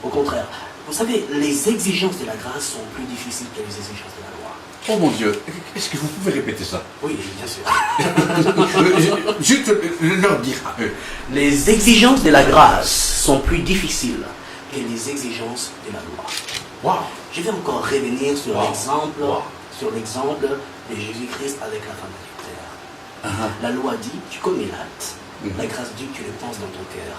Au contraire, vous savez, les exigences de la grâce sont plus difficiles que les exigences de la loi. Oh mon Dieu, est-ce que vous pouvez répéter ça? Oui, bien sûr. Juste leur dire à eux. Les exigences de la grâce sont plus difficiles que les exigences de la loi. Wow. Je vais encore revenir sur l'exemple, Wow. sur l'exemple de Jésus-Christ avec la femme adultère. La loi dit, tu commets l'acte. La grâce dit, tu le penses dans ton cœur.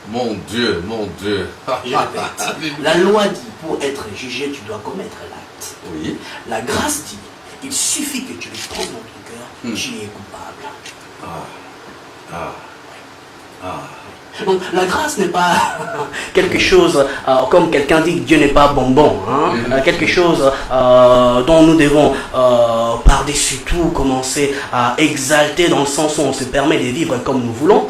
Mon Dieu, mon Dieu. Je répète, la loi dit, pour être jugé, tu dois commettre l'acte. Oui. La grâce dit, il suffit que tu le penses dans ton cœur, tu es coupable. Donc la grâce n'est pas quelque chose, comme quelqu'un dit que Dieu n'est pas bonbon, hein? Quelque chose dont nous devons par-dessus tout commencer à exalter dans le sens où on se permet de vivre comme nous voulons.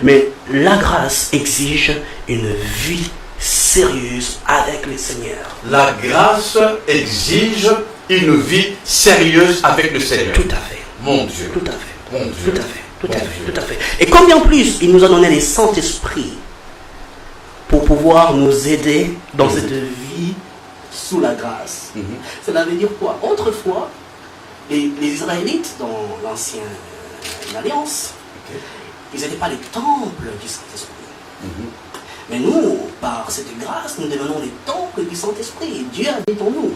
Mais la grâce exige une vie sérieuse avec le Seigneur. La grâce exige une vie sérieuse avec le Seigneur. Tout à fait. Mon Dieu. Tout à fait. Mon Dieu. Tout à fait. Tout à Mon fait. Dieu. Tout à fait. Et combien plus il nous a donné le Saint-Esprit pour pouvoir nous aider dans cette vie sous la grâce. Cela veut dire quoi? Autrefois, les Israélites, dans l'ancienne alliance, ils n'étaient pas les temples du Saint-Esprit. Mais nous, par cette grâce, nous devenons les temples du Saint-Esprit. Dieu habite en nous.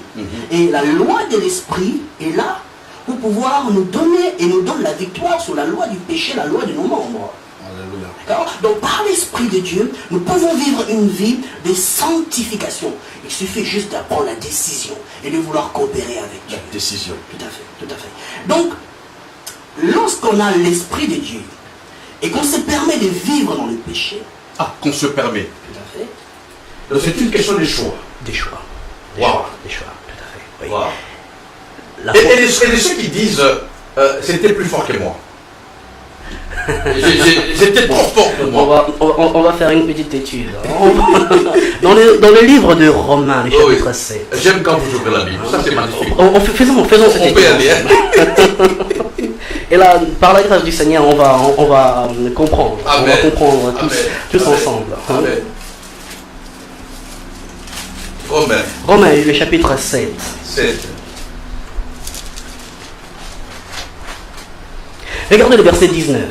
Et la loi de l'Esprit est là pour pouvoir nous donner et nous donne la victoire sur la loi du péché, la loi de nos membres. Alléluia. Donc par l'Esprit de Dieu, nous pouvons vivre une vie de sanctification. Il suffit juste de prendre la décision et de vouloir coopérer avec Dieu. La décision. Tout à fait, tout à fait. Donc, lorsqu'on a l'Esprit de Dieu et qu'on se permet de vivre dans le péché, qu'on se permet. Tout à fait. Donc c'est une question de choix. Des choix. Wow. Des choix, tout à fait. Oui. Wow. Et ceux qui disent c'était plus fort que moi. J'étais trop fort pour moi. On va faire une petite étude. Dans le livre de Romains, le chapitre 7. J'aime quand vous ouvrez la Bible. Ça c'est magnifique. Faisons cette étude. On peut y aller. Et là, par la grâce du Seigneur, on va comprendre. Amen. On va comprendre tous ensemble. Amen. Romains, le chapitre 7. 7. Regardez le verset 19.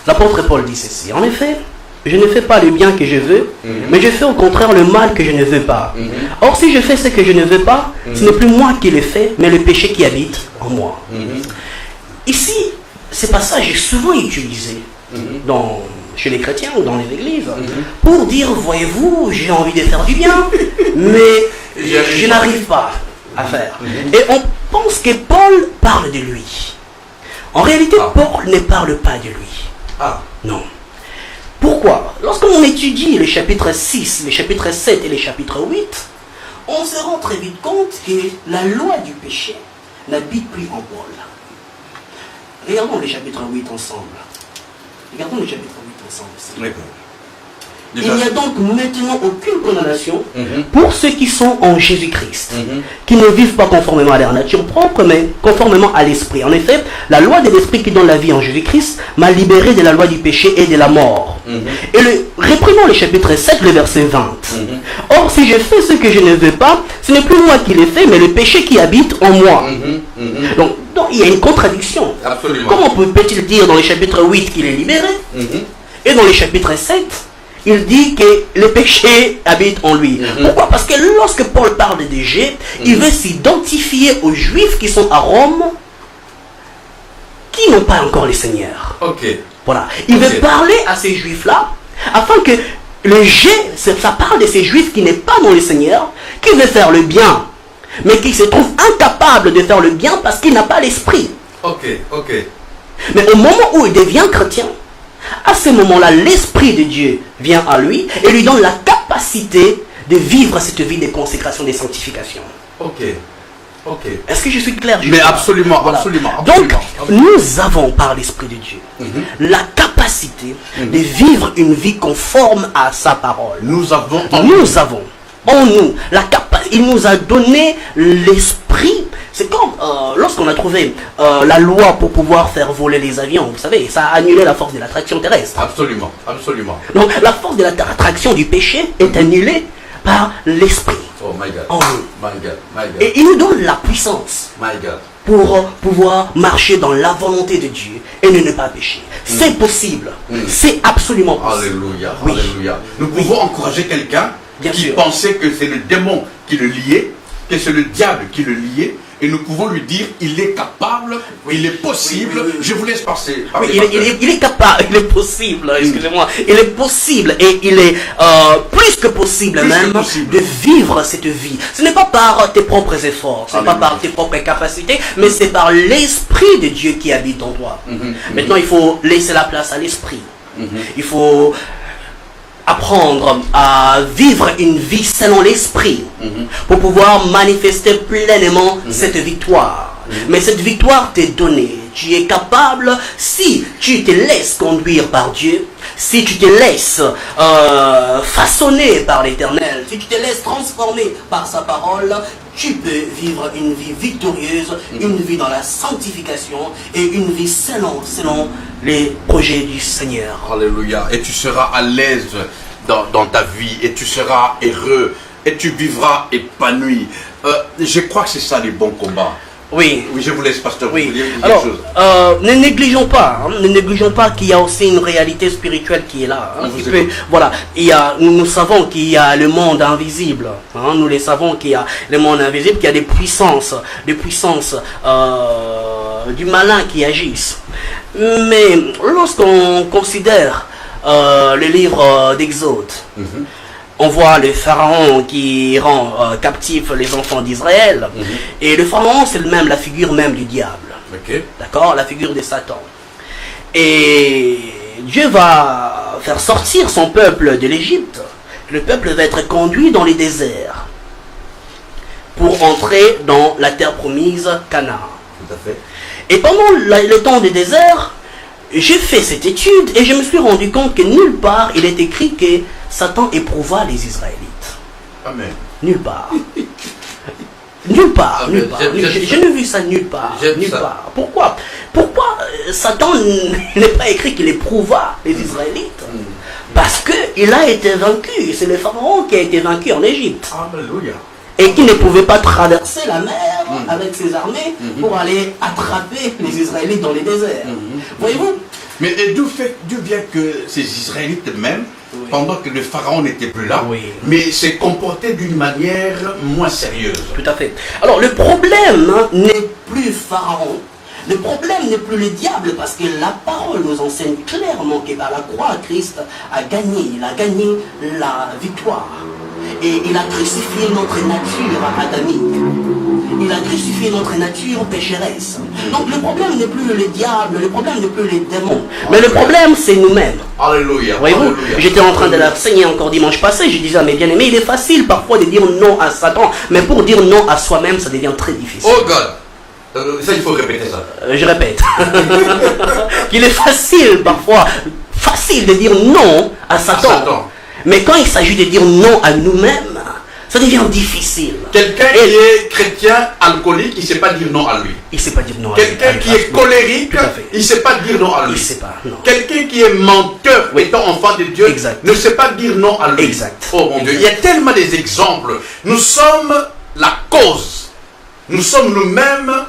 L'apôtre Paul dit ceci. En effet, je ne fais pas le bien que je veux, mais je fais au contraire le mal que je ne veux pas. Or, si je fais ce que je ne veux pas, ce n'est plus moi qui le fais, mais le péché qui habite en moi. Ici, ce passage est souvent utilisé chez les chrétiens ou dans les églises pour dire, voyez-vous, j'ai envie de faire du bien, mais je n'arrive pas à faire. Et on pense que Paul parle de lui. En réalité, Paul ne parle pas de lui. Non. Pourquoi? Lorsqu'on étudie les chapitres 6, les chapitres 7 et les chapitres 8, on se rend très vite compte que la loi du péché n'habite plus en Paul. Regardons les chapitres 8 ensemble. Regardons les chapitres 8 ensemble. Il n'y a donc maintenant aucune condamnation pour ceux qui sont en Jésus-Christ, qui ne vivent pas conformément à leur nature propre, mais conformément à l'Esprit. En effet, la loi de l'Esprit qui donne la vie en Jésus-Christ m'a libéré de la loi du péché et de la mort. Et reprenons le chapitre 7, le verset 20. Or, si je fais ce que je ne veux pas, ce n'est plus moi qui l'ai fait, mais le péché qui habite en moi. Donc, il y a une contradiction. Absolument. Comment peut-il dire dans le chapitre 8 qu'il est libéré, et dans le chapitre 7, il dit que le péché habite en lui. Pourquoi? Parce que lorsque Paul parle de péché, il veut s'identifier aux Juifs qui sont à Rome, qui n'ont pas encore le Seigneur. Voilà. Il veut parler à ces Juifs-là, afin que le G, ça parle de ces Juifs qui n'est pas dans le Seigneur, qui veut faire le bien, mais qui se trouve incapable de faire le bien parce qu'il n'a pas l'esprit. Mais au moment où il devient chrétien, à ce moment-là, l'Esprit de Dieu vient à lui et lui donne la capacité de vivre cette vie de consécration, de sanctification. Est-ce que je suis clair? Mais absolument, voilà. absolument. Donc, nous avons par l'Esprit de Dieu la capacité de vivre une vie conforme à sa parole. Nous avons en nous la capacité. Il nous a donné l'Esprit. C'est comme lorsqu'on a trouvé la loi pour pouvoir faire voler les avions, vous savez, ça a annulé la force de l'attraction terrestre. Absolument, absolument. Donc la force de l'attraction du péché est annulée par l'Esprit. Oh my God. En nous. My God, my God. Et il nous donne la puissance pour pouvoir marcher dans la volonté de Dieu et ne pas pécher. C'est possible. C'est absolument possible. Alléluia, Oui. alléluia. Nous pouvons encourager quelqu'un Bien qui sûr. pensait que c'est le démon qui le liait, que c'est le diable qui le liait, et nous pouvons lui dire, il est capable, il est possible. Je vous laisse passer. Oui, il est capable, il est possible, excusez-moi, il est possible et il est plus que possible de vivre cette vie. Ce n'est pas par tes propres efforts, ce n'est pas par tes propres capacités, mais c'est par l'Esprit de Dieu qui habite en toi. Maintenant, il faut laisser la place à l'Esprit. Il faut apprendre à vivre une vie selon l'Esprit pour pouvoir manifester pleinement cette victoire. Mais cette victoire t'est donnée. Tu es capable, si tu te laisses conduire par Dieu, si tu te laisses façonner par l'Éternel, si tu te laisses transformer par sa parole, tu peux vivre une vie victorieuse, une vie dans la sanctification et une vie selon les projets du Seigneur. Alléluia. Et tu seras à l'aise dans ta vie et tu seras heureux et tu vivras épanoui. Je crois que c'est ça les bons combats. Oui. Oui, je vous laisse, pasteur. Oui. Vous vouliez dire Alors, quelque chose. ne négligeons pas, ne négligeons pas qu'il y a aussi une réalité spirituelle qui est là. Voilà, nous savons qu'il y a le monde invisible. Nous les savons qu'il y a le monde invisible, qu'il y a des puissances du malin qui agissent. Mais lorsqu'on considère le livre d'Exode, on voit le pharaon qui rend captifs les enfants d'Israël. Et le pharaon, c'est même la figure même du diable. D'accord? La figure de Satan. Et Dieu va faire sortir son peuple de l'Égypte. Le peuple va être conduit dans les déserts pour entrer dans la terre promise, Canaan. Tout à fait. Et pendant le temps des déserts, j'ai fait cette étude et je me suis rendu compte que nulle part il est écrit que Satan éprouva les Israélites. Amen. Nulle part. Nulle part. Amen. Nulle part. Je n'ai vu ça nulle part. Nulle part. Pourquoi Satan n'est pas écrit qu'il éprouva les Israélites? Parce qu'il a été vaincu. C'est le pharaon qui a été vaincu en Égypte. Alléluia. Et qui ne pouvait pas traverser la mer avec ses armées pour aller attraper les Israélites dans les déserts. Voyez-vous? Mais d'où vient que ces Israélites même, pendant que le pharaon n'était plus là, mais s'est comporté d'une manière moins sérieuse? Tout à fait. Alors le problème n'est plus pharaon. Le problème n'est plus le diable, parce que la parole nous enseigne clairement que par la croix, Christ a gagné. Il a gagné la victoire. Et il a crucifié notre nature adamique. Il a crucifié notre nature pécheresse. Donc le problème n'est plus le diable, le problème n'est plus les démons. Mais le problème, c'est nous-mêmes. Alléluia. Voyez-vous, j'étais en train de l'enseigner encore dimanche passé. Je disais à mes bien-aimés, il est facile parfois de dire non à Satan. Mais pour dire non à soi-même, ça devient très difficile. Oh God! Ça, il faut répéter ça. Je répète. Qu'il est facile parfois, de dire non à Satan. Mais quand il s'agit de dire non à nous-mêmes, ça devient difficile. Quelqu'un qui est chrétien, alcoolique, il ne sait pas dire non à lui. Il ne sait pas dire non à lui. Quelqu'un qui est colérique, il ne sait pas dire non à lui. Il ne sait pas, non. Quelqu'un qui est menteur, étant enfant de Dieu, ne sait pas dire non à lui. Exact. Oh mon Dieu, il y a tellement des exemples. Nous sommes la cause. Nous sommes nous-mêmes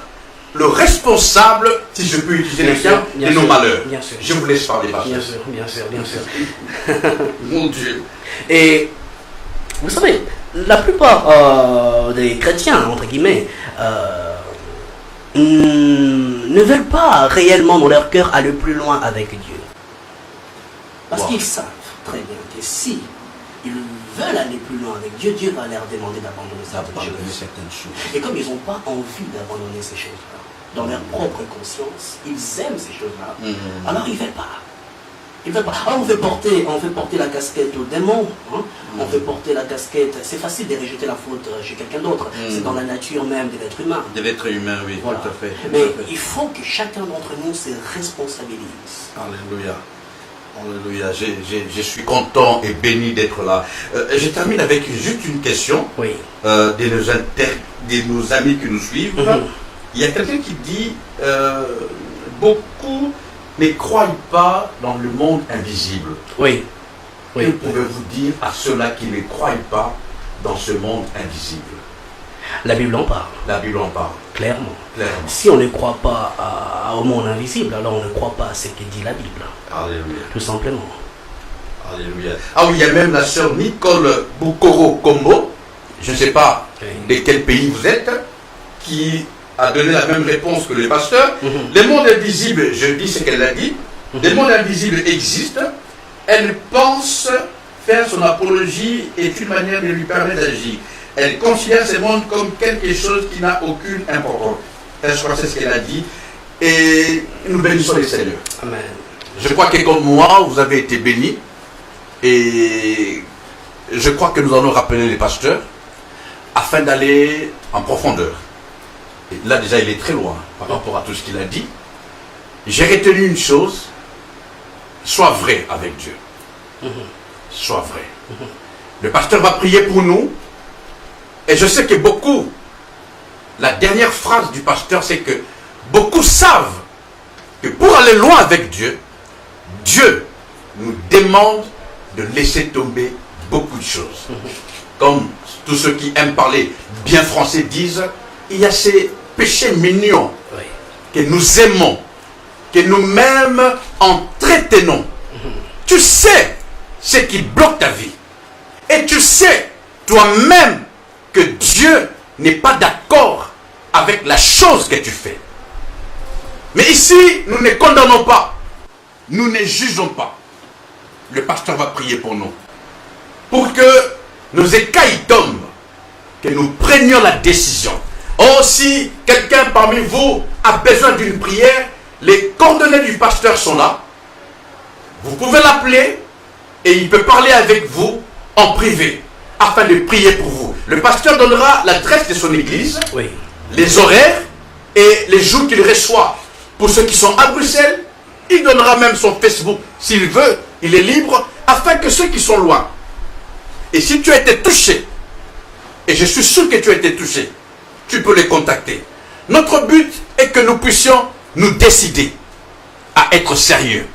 le responsable, si je peux utiliser les termes, de nos malheurs. Bien sûr. Je vous laisse parler, pasteur. Bien sûr. Mon Dieu. Et vous savez, la plupart des chrétiens, entre guillemets, ne veulent pas réellement dans leur cœur aller plus loin avec Dieu. Parce qu'ils savent très bien que si ils veulent aller plus loin avec Dieu, Dieu va leur demander d'abandonner certaines choses. Et comme ils n'ont pas envie d'abandonner ces choses-là, dans leur propre conscience, ils aiment ces choses-là, alors ils ne veulent pas. Ils veulent pas. Alors on fait porter la casquette au démon, on fait porter la casquette, c'est facile de rejeter la faute chez quelqu'un d'autre, c'est dans la nature même de l'être humain. De l'être humain, oui, voilà. Tout à fait. Mais il faut que chacun d'entre nous se responsabilise. Alléluia. Alléluia, je suis content et béni d'être là. Je termine avec juste une question de nos amis qui nous suivent. Il y a quelqu'un qui dit beaucoup ne croient pas dans le monde invisible. Oui. Que pouvez-vous dire à ceux-là qui ne croient pas dans ce monde invisible? La Bible en parle. La Bible en parle. Clairement. Si on ne croit pas au monde invisible, alors on ne croit pas à ce que dit la Bible. Alléluia. Tout simplement. Alléluia. Ah oui, il y a même la sœur Nicole Boukoro Kombo, je ne sais pas de quel pays vous êtes, qui a donné la même réponse que le pasteur. Le monde invisible, je dis ce qu'elle a dit, le monde invisible existe. Elle pense faire son apologie est une manière de lui permettre d'agir. Elle considère ce monde comme quelque chose qui n'a aucune importance. Je crois que c'est ce qu'elle a dit. Et nous bénissons le Seigneur. Amen. Je crois que comme moi, vous avez été bénis. Et je crois que nous allons rappeler les pasteurs afin d'aller en profondeur. Et là déjà, il est très loin par rapport à tout ce qu'il a dit. J'ai retenu une chose. Sois vrai avec Dieu. Sois vrai. Le pasteur va prier pour nous. Et je sais que beaucoup, la dernière phrase du pasteur, c'est que beaucoup savent que pour aller loin avec Dieu, Dieu nous demande de laisser tomber beaucoup de choses. comme tous ceux qui aiment parler bien français disent, il y a ces péchés mignons que nous aimons, que nous-mêmes entretenons. Tu sais ce qui bloque ta vie. Et tu sais toi-même que Dieu n'est pas d'accord avec la chose que tu fais. Mais ici, nous ne condamnons pas. Nous ne jugeons pas. Le pasteur va prier pour nous. Pour que nos écailles tombent. Que nous prenions la décision. Or, si quelqu'un parmi vous a besoin d'une prière, les coordonnées du pasteur sont là. Vous pouvez l'appeler et il peut parler avec vous en privé afin de prier pour vous. Le pasteur donnera l'adresse de son église, les horaires et les jours qu'il reçoit. Pour ceux qui sont à Bruxelles, il donnera même son Facebook s'il veut, il est libre, afin que ceux qui sont loin. Et si tu as été touché, et je suis sûr que tu as été touché, tu peux les contacter. Notre but est que nous puissions nous décider à être sérieux.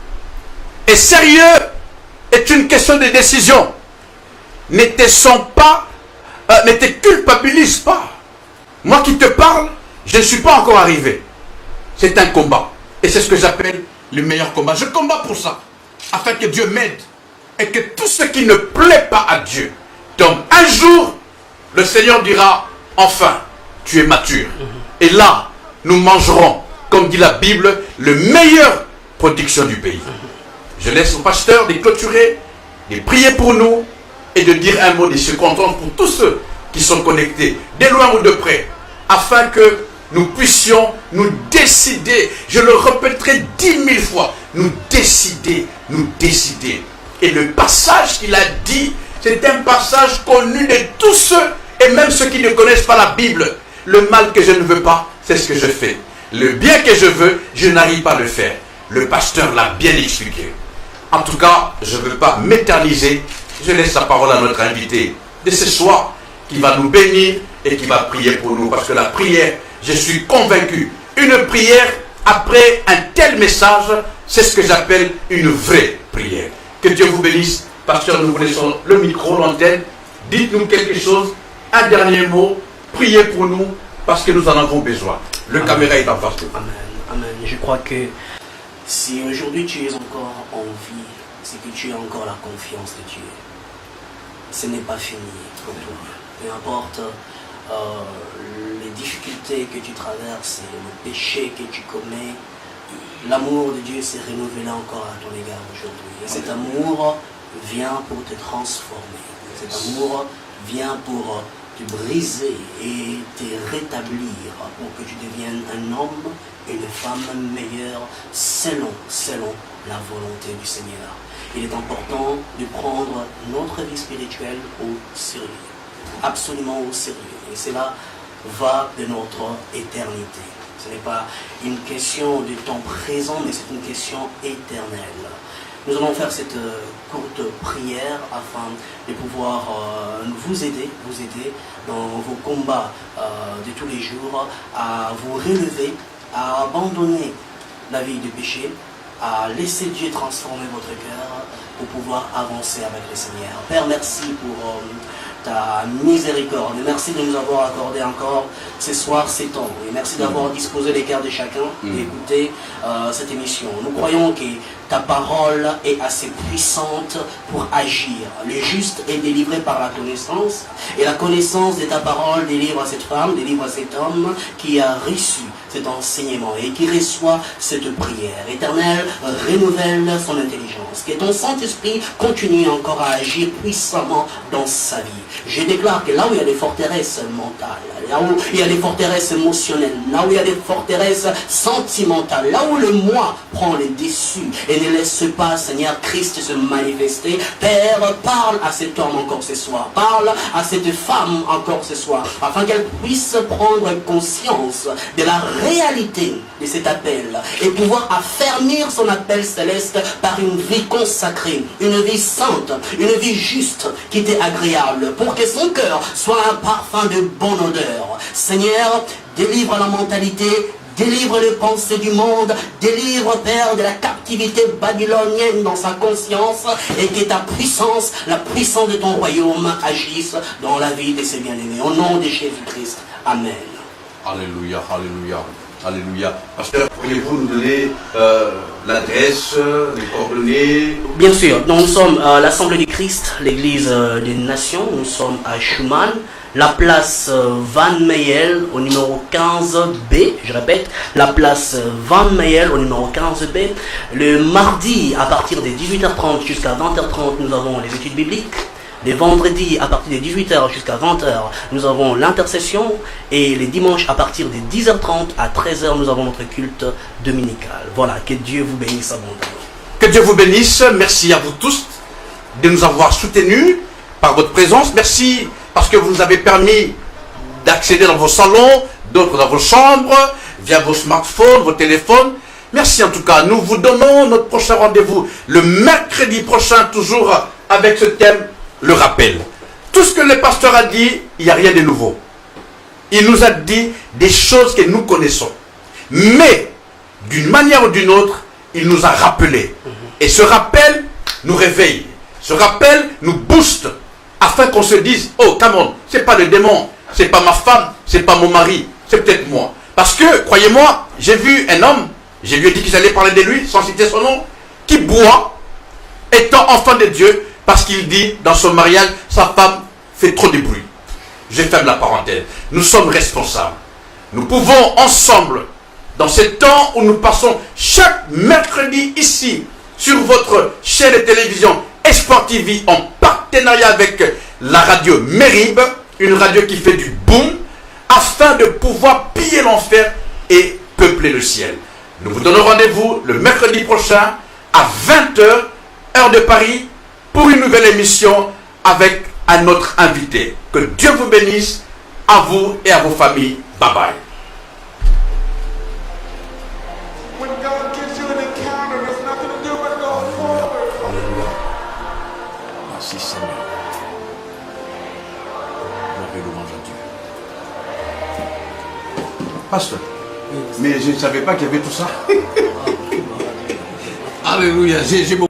Et sérieux est une question de décision. Ne te sens pas, ne te culpabilise pas. Moi qui te parle, je ne suis pas encore arrivé. C'est un combat. Et c'est ce que j'appelle le meilleur combat. Je combats pour ça, afin que Dieu m'aide. Et que tout ce qui ne plaît pas à Dieu tombe. Un jour, le Seigneur dira, enfin, tu es mature. Et là, nous mangerons, comme dit la Bible, le meilleur production du pays. Je laisse au pasteur de clôturer, de prier pour nous et de dire un mot de circonstance pour tous ceux qui sont connectés, de loin ou de près, afin que nous puissions nous décider, je le répéterai 10 000 fois, nous décider. Et le passage qu'il a dit, c'est un passage connu de tous ceux, et même ceux qui ne connaissent pas la Bible. Le mal que je ne veux pas, c'est ce que je fais. Le bien que je veux, je n'arrive pas à le faire. Le pasteur l'a bien expliqué. En tout cas, je ne veux pas m'éterniser. Je laisse la parole à notre invité de ce soir qui va nous bénir et qui va prier pour nous. Parce que la prière, je suis convaincu, une prière après un tel message, c'est ce que j'appelle une vraie prière. Que Dieu vous bénisse. Pasteur, nous vous laissons le micro, l'antenne. Dites-nous quelque chose, un dernier mot. Priez pour nous parce que nous en avons besoin. Le caméra est en face de vous. Amen. Amen. Je crois que si aujourd'hui tu es encore en vie, c'est que tu as encore la confiance de Dieu. Ce n'est pas fini pour toi. Peu importe les difficultés que tu traverses, le péché que tu commets, l'amour de Dieu s'est renouvelé encore à ton égard aujourd'hui. Et cet amour vient pour te transformer. Cet amour vient pour te briser et te rétablir pour que tu deviennes un homme, une femme meilleure selon la volonté du Seigneur. Il est important de prendre notre vie spirituelle au sérieux, absolument au sérieux. Et cela va de notre éternité. Ce n'est pas une question de temps présent, mais c'est une question éternelle. Nous allons faire cette courte prière afin de pouvoir vous aider dans vos combats de tous les jours, à vous relever, à abandonner la vie de péché, à laisser Dieu transformer votre cœur pour pouvoir avancer avec le Seigneur. Père, merci pour ta miséricorde. Merci de nous avoir accordé encore ce soir ces temps. Et merci d'avoir disposé les cœurs de chacun d'écouter cette émission. Nous croyons que ta parole est assez puissante pour agir. Le juste est délivré par la connaissance. Et la connaissance de ta parole délivre à cette femme, délivre à cet homme qui a reçu cet enseignement et qui reçoit cette prière. Éternel, renouvelle son intelligence. Que ton Saint-Esprit continue encore à agir puissamment dans sa vie. Je déclare que là où il y a des forteresses mentales, là où il y a des forteresses émotionnelles, là où il y a des forteresses sentimentales, là où le moi prend les dessus et ne laisse pas, Seigneur Christ, se manifester, Père, parle à cet homme encore ce soir, parle à cette femme encore ce soir, afin qu'elle puisse prendre conscience de la réalité de cet appel et pouvoir affermir son appel céleste par une vie consacrée, une vie sainte, une vie juste qui t'est agréable, pour que son cœur soit un parfum de bonne odeur. Seigneur, délivre la mentalité Délivre les pensées du monde. Délivre, Père, de la captivité babylonienne dans sa conscience. Et que ta puissance, la puissance de ton royaume, agisse dans la vie de ses bien-aimés. Au nom de Jésus-Christ. Amen. Alléluia, alléluia, alléluia. Pasteur, pourriez-vous nous donner l'adresse, les coordonnées? Bien sûr. Donc, nous sommes à l'Assemblée du Christ, l'Église des Nations. Nous sommes à Schumann, la place Van Meyel au numéro 15B. Je répète, la place Van Meyel au numéro 15B. Le mardi, à partir de 18h30 jusqu'à 20h30, nous avons les études bibliques. Les vendredis, à partir de 18h jusqu'à 20h, nous avons l'intercession. Et les dimanches, à partir de 10h30 à 13h, nous avons notre culte dominical. Voilà, que Dieu vous bénisse abondamment. Que Dieu vous bénisse. Merci à vous tous de nous avoir soutenus par votre présence. Merci parce que vous nous avez permis d'accéder dans vos salons, d'autres dans vos chambres, via vos smartphones, vos téléphones. Merci en tout cas. Nous vous donnons notre prochain rendez-vous le mercredi prochain, toujours avec ce thème, le rappel. Tout ce que le pasteur a dit, il n'y a rien de nouveau. Il nous a dit des choses que nous connaissons. Mais, d'une manière ou d'une autre, il nous a rappelé. Et ce rappel nous réveille. Ce rappel nous booste. Afin qu'on se dise, oh, come on, c'est pas le démon, c'est pas ma femme, c'est pas mon mari, c'est peut-être moi. Parce que, croyez-moi, j'ai vu un homme, je lui ai dit que j'allais parler de lui, sans citer son nom, qui boit, étant enfant de Dieu, parce qu'il dit, dans son mariage, sa femme fait trop de bruit. Je ferme la parenthèse. Nous sommes responsables. Nous pouvons ensemble, dans ce temps où nous passons chaque mercredi ici, sur votre chaîne de télévision Espoir TV, en partenariat avec la radio Mérib, une radio qui fait du boom, afin de pouvoir piller l'enfer et peupler le ciel. Nous vous donnons rendez-vous le mercredi prochain à 20h, heure de Paris, pour une nouvelle émission avec un autre invité. Que Dieu vous bénisse, à vous et à vos familles. Bye bye. When God gives you an encounter, there's nothing to do but go forward. Merci Seigneur. Gloire et louange à Dieu. Pasteur, mais je ne savais pas qu'il y avait tout ça. Alléluia, j'ai beaucoup.